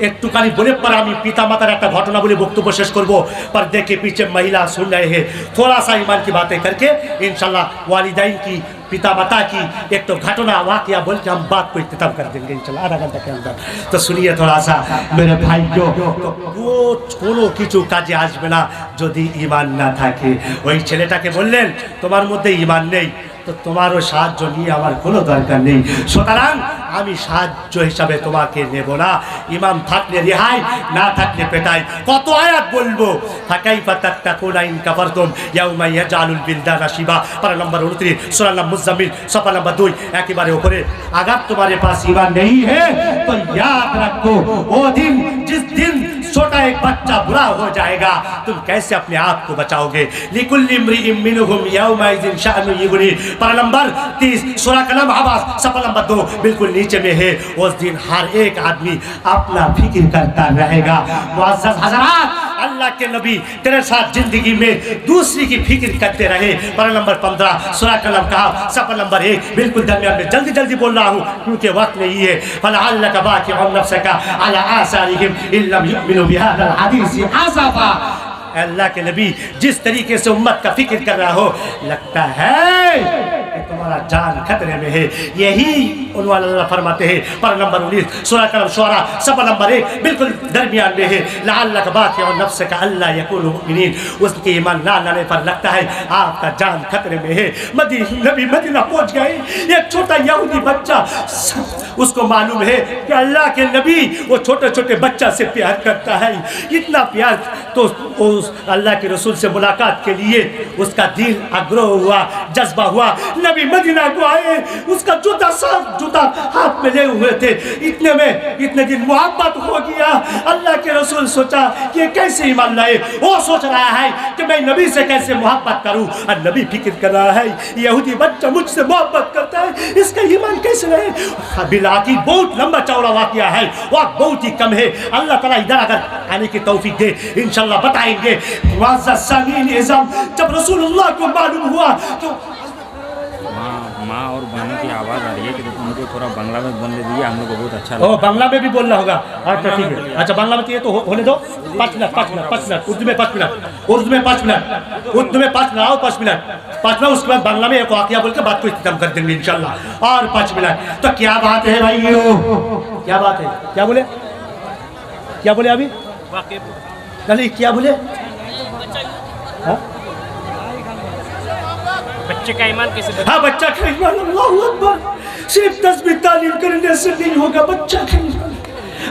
একটুখানি বলে পর আমি पिता मातार একটা ঘটনা বলে বক্তব্য শেষ করব। पर देखे पीछे महिला सुन रहे हैं, थोड़ा सा ईमान की बातें करके इंशाल्लाह वालिदैन की, पिता माता की एक तो घटना वाकया बोल के हम बात को इख्तिताम कर देंगे इंशाल्लाह आधा घंटा के अंदर। तो सुनिए थोड़ा सा मेरे भाई, जो वो কোনো কিছু কাজে আসবে না যদি ঈমান না থাকে। ওই ছেলেটাকে বললেন তোমার মধ্যে ঈমান নেই, তো তোমারও সাহায্য নিয়ে আমার কোনো দরকার নেই, সুতরাং আমি সাহায্য হিসাবে তোমাকে নেব না। ইমাম থাকলে রেহাই, না থাকলে পেটাই। কত আয়াত বলবো? ফাকাইফা তাত্তাকুনা ইন কাফারতুম ইয়াউমা ইয়াজালুল বিলদানা শিবা, পারা নম্বর 29 সূরা মুজাম্মিল সফা নম্বর 2 একেবারে উপরে। अगर तुम्हारे पास ईमान नहीं है तो याद रखो वो दिन, जिस दिन छोटा एक बच्चा बुरा हो जाएगा, तुम कैसे अपने आप को बचाओगे? लिकुल्लि इम्रिइम मिनहुम यौमाइज़िन शाअनु युगनी, पारा नंबर 30 सूरा कलम आवाज सफा नंबर 2 बिल्कुल नीचे में है। उस दिन हर एक आदमी अपना फिक्र करता रहेगा। मुअज़्ज़ज़ हज़रात, अल्लाह के नबी तेरे साथ जिंदगी में दूसरी की फिक्र करते रहे। पारा नंबर 15 सूरा कलम का सफा नंबर 1 बिल्कुल दरमियान में। जल्दी बोल रहा हूँ क्योंकि वक्त नहीं है। फलअल्लक बाक़िउन नफ़्सका अला आसारिहिम इन लम युमिनू बिहाज़ल हदीस आसफ़ा। अल्लाह के नबी जिस तरीके से उम्मत का फिक्र कर रहा हो, लगता है कि तुम्हारा जान खतरे में है। यही उन्वान अल्लाह फरमाते हैं पर नंबर 19 सूरा कलम शुअरा सफा नंबर 1 बिल्कुल दरमियान में है। लअल्लक बाक़िउन नफ़्सका अल्ला यकूनू मुमिनीन, उसके ईमान ना लाने पर लगता है आपका जान खतरे में है। नबी मदीना पहुंच गए, एक छोटा यहूदी बच्चा, उसको मालूम है कि अल्लाह के नबी वो छोटे बच्चा से प्यार करता है। इतना प्यार तो उस अल्लाह के रसूल से मुलाकात के लिए उसका दिल आग्रह हुआ, जज्बा हुआ। नबी मदीना को आए, उसका जूता हाथ में ले हुए थे। इतने दिन मोहब्बत हो गया। अल्लाह के रसूल सोचा कि कैसे ईमान लाए। वो सोच रहा है कि मैं नबी से कैसे मोहब्बत करूं, और नबी फिक्र कर रहा है यहूदी बच्चा मुझसे मोहब्बत करता है, इसका ईमान कैसे लाए। बिलाकी बहुत लंबा चौड़ा वाकया है, वक्त बहुत ही कम है। अल्लाह ताला इधर अगर आने की तौफीक दे इंशाल्लाह बताएंगे। मुअज़्ज़ज़ सामीन इज़्ज़म, जब रसूलुल्लाह को मालूम हुआ तो माँ और बहनों की आवाज़ आ रही है कि तो उनको थोड़ा बांग्ला में बोलने दीजिए, हम लोग को बहुत अच्छा ओ बांग्ला में भी बोलना होगा। अच्छा ठीक है, अच्छा बांग्ला में तो होने दो। 5 मिनट उर्दू में 5 मिनट उर्दू में 5 मिनट आओ 5 मिनट उसके बाद बांग्ला में एक वाकया बोल के बात को इख्तिताम कर देंगे इंशाल्लाह। और 5 मिनट तो क्या बात है भाइयों, क्या बात है? क्या बोले अभी नहीं, क्या बोले? बच्चे का ईमान कैसे? हाँ, बच्चा का ईमान, अल्लाहू अकबर, सिर्फ तस्बीह तालीम करने से नहीं होगा। बच्चा का ईमान,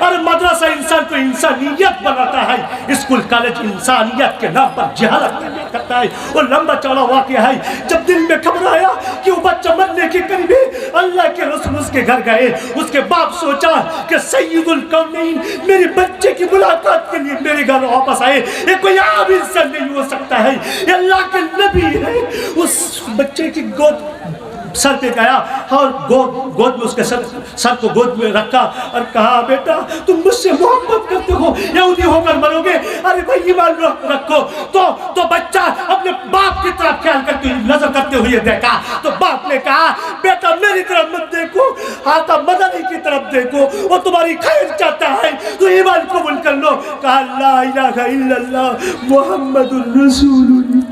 और मदरसा इंसान को इंसानियत बनाता है, स्कूल कॉलेज इंसानियत के नाम पर जिहालत करता है। वो लंबा चौड़ा वाकया है। जब दिल में खबर आया कि वो बच्चा मरने के करीब है, अल्लाह के रसूल उसके घर गए। उसके बाप सोचा कि सय्यदुल कौनैन मेरे बच्चे की मुलाकात के लिए मेरे घर वापस आए। ये कोई आम इंसान नहीं हो सकता है, ये अल्लाह के नबी है। उस बच्चे की गोद सर पे गया और गोद में उसके सर को गोद में रखा और कहा, बेटा तुम मुझसे मोहब्बत करते हो, यहूदी होकर मरोगे, अरे भाई ईमान रखो। तो बच्चा अपने बाप की तरफ ख्याल करते नजर करते हुए देखा, तो बाप ने कहा, बेटा मेरी तरफ मत देखो, आका मदनी की तरफ देखो, वो तुम्हारी खैर चाहता है, तो ईमान कबूल कर लो। कहा, ला इलाहा इल्लल्लाह मुहम्मदुर रसूलुल्लाह।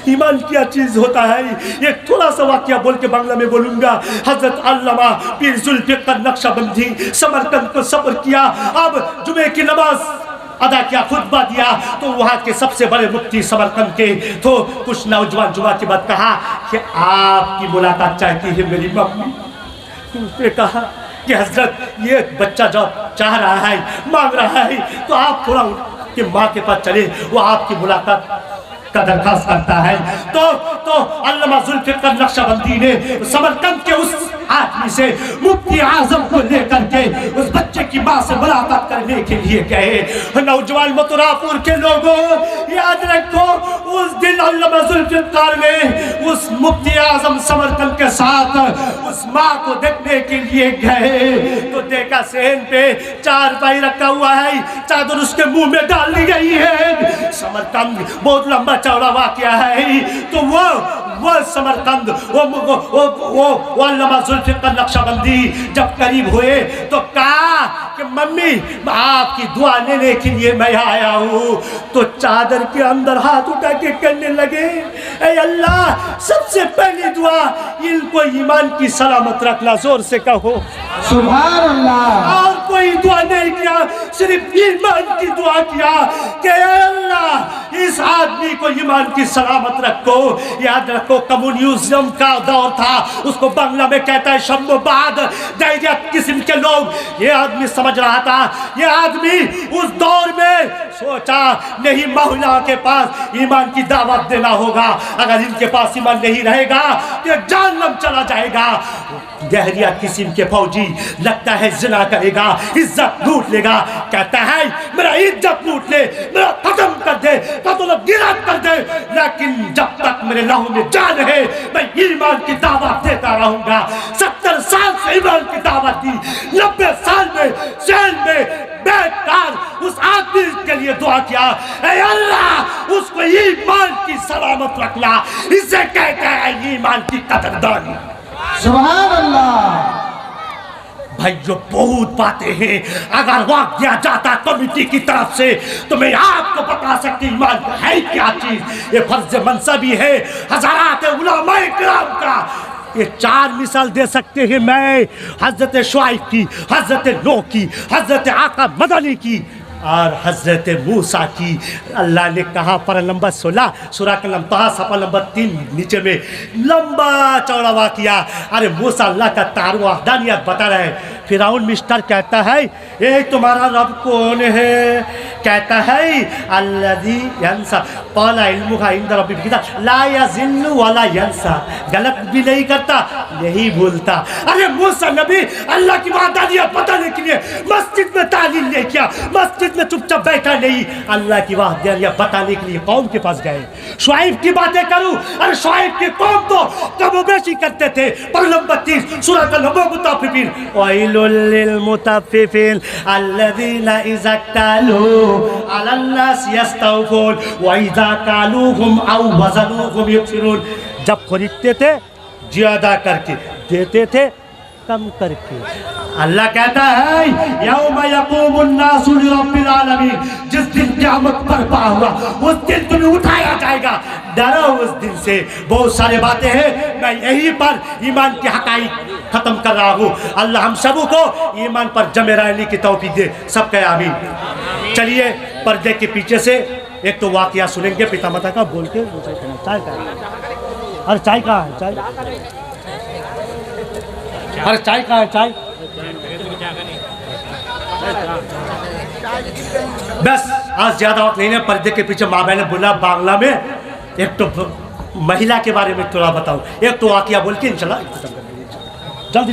ईमान क्या चीज होता है, ये थोड़ा सा वाक्य बोल के बांग्ला में बोलूंगा। हजरत अल्लामा पीर जुल्फिकार नक्शबंदी समरकंद को सफर किया, अब जुमे की नमाज अदा किया, खुतबा दिया, तो वहाँ के सबसे बड़े मुफ्ती समरकंद के तो कुछ नौजवान जुमा के बाद कहा कि आपकी मुलाकात चाहती है मेरी मम्मी। उसने कहा कि हजरत ये बच्चा जब चाह रहा है, मांग रहा है, तो आप थोड़ा उनके माँ के पास चले, वो आपकी मुलाकात का दरखास्त करता है। तो अल्लामा जुल्फिकार नक्शबंदी ने समरकंद के उस आदमी से मुफ्ती आजम को लेकर के उस बच्चे की मां से मुलाकात करने के लिए गए। नौजवान मथुरापुर के लोगों याद रखो, उस दिन अल्लामा जुल्फिकार ने उस मुफ्ती आजम समरकंद के साथ उस मां को देखने के लिए गए, तो देखा सहन पे चारपाई रखा हुआ है, चादर उसके मुंह में डाल दी गई है। समरकंद बहुत लंबा चौड़ा वाकया है। तो वो समरकंद वो अल्लामा जुल्फिकार नक्शबंदी जब करीब हुए तो कहा कि मम्मी आपकी दुआ लेने के लिए मैं आया हूँ। तो चादर के अंदर हाथ उठा के कहने लगे, ऐ अल्लाह सबसे पहली दुआ इनको ईमान की सलामत रखना, जोर से कहो सुभान अल्लाह। और कोई दुआ नहीं किया, सिर्फ ईमान की दुआ किया कि अल्लाह इस आदमी को ईमान की सलामत रखो। याद रखो कम्युनिज्म का दौर था, उसको बांग्ला में कहता है शम्मोबाद, दैरियत किस्म के लोग। ये आदमी समझ रहा था, ये आदमी उस दौर में सोचा नहीं महिला के पास ईमान की दावत देना होगा, अगर इनके पास ईमान नहीं रहेगा तो जहन्नम चला जाएगा। गहरिया किस्म के फौजी लगता है जिना करेगा, इज्जत लूट लेगा, कहता है मेरा इज्जत लूट ले, मेरा खत्म कर दे, गिरफ्तार कर दे, लेकिन जब तक मेरे लहू में जान है मैं ईमान की दावत देता रहूंगा। 70 साल से ईमान की दावत दी, 90 साल में जेल में बैठकर उस आदमी के लिए दुआ किया, ऐ अल्लाह उसको ईमान की सलामत रखना, इसे कहते हैं ईमान की कदरदानी। सुभान अल्लाह। भाई जो बहुत बातें हैं, अगर वक्त दिया जाता कमिटी की तरफ से तो मैं आपको बता सकती ईमान है क्या चीज। ये फर्ज मनसबी है हज़रात उलमाए किराम का। ये 4 मिसाल दे सकते हैं मैं, हजरत शुआइब की, हजरत नूह की, हजरत आका मदनी की और हजरत मूसा की। अल्लाह ने कहा पर नंबर 16 सूरह का नंबर सफा नंबर 3 नीचे में लंबा चौड़ा वाकया। अरे मूसा अल्लाह का तारू वहदानियत बता रहे हैं। फिरौन मिस्टर कहता है ये तुम्हारा रब कौन है? कहता है अल्लज़ी यंसा क़ाला इल्मुहा इंद रब्बी किताब ला यज़िल्लु वला यंसा, गलत भी नहीं करता नहीं भूलता। अरे मूसा नबी अल्लाह की वहदानियत बताने के लिए मस्जिद में तालीम नहीं किया, मस्जिद में चुपचाप बैठा नहीं, अल्लाह की वहदानियत बताने के लिए कौम के पास गए। शुआइब की बातें करूं, अरे शुआइब की कौम तो कमोबेशी करते थे। पर नंबर 30 सूरह का नंबर मुताफिफिन वैलुल लिल मुताफिफिन अल्लज़ीना इज़ा कालू अलल नास यस्तौफून व इज़ा कालूहुम औ वज़नूहुम युखसिरून। जब खरीदते थे ज्यादा करके, देते थे कम करके। अल्लाह कहता है यौम यक़ूमुन नासु लिरब्बिल आलमीन, जिस दिन क़यामत बर्पा हुआ उस दिन तुम्हें उठाया जाएगा। डरो उस दिन से। बहुत सारी बातें हैं, मैं यहीं पर ईमान की हक़ाइक़ खत्म कर रहा हूँ। अल्लाह हम सबों को ईमान पर जमे रहने की तौफीक दे, सब कहे आमीन। चलिए पर्दे के पीछे से एक तो वाक़या सुनेंगे पितामाता का। बोल के चाय का, अरे चाय कहाँ है? चाय, अरे चाय कहाँ है? चाय बस आज ज्यादा वक्त नहीं है। पर्दे के पीछे माँ बहन ने बोला बांग्ला में एक तो महिला के बारे में थोड़ा बताओ, एक तो वाकया बोल के इंशाल्लाह जल्दी जल्दी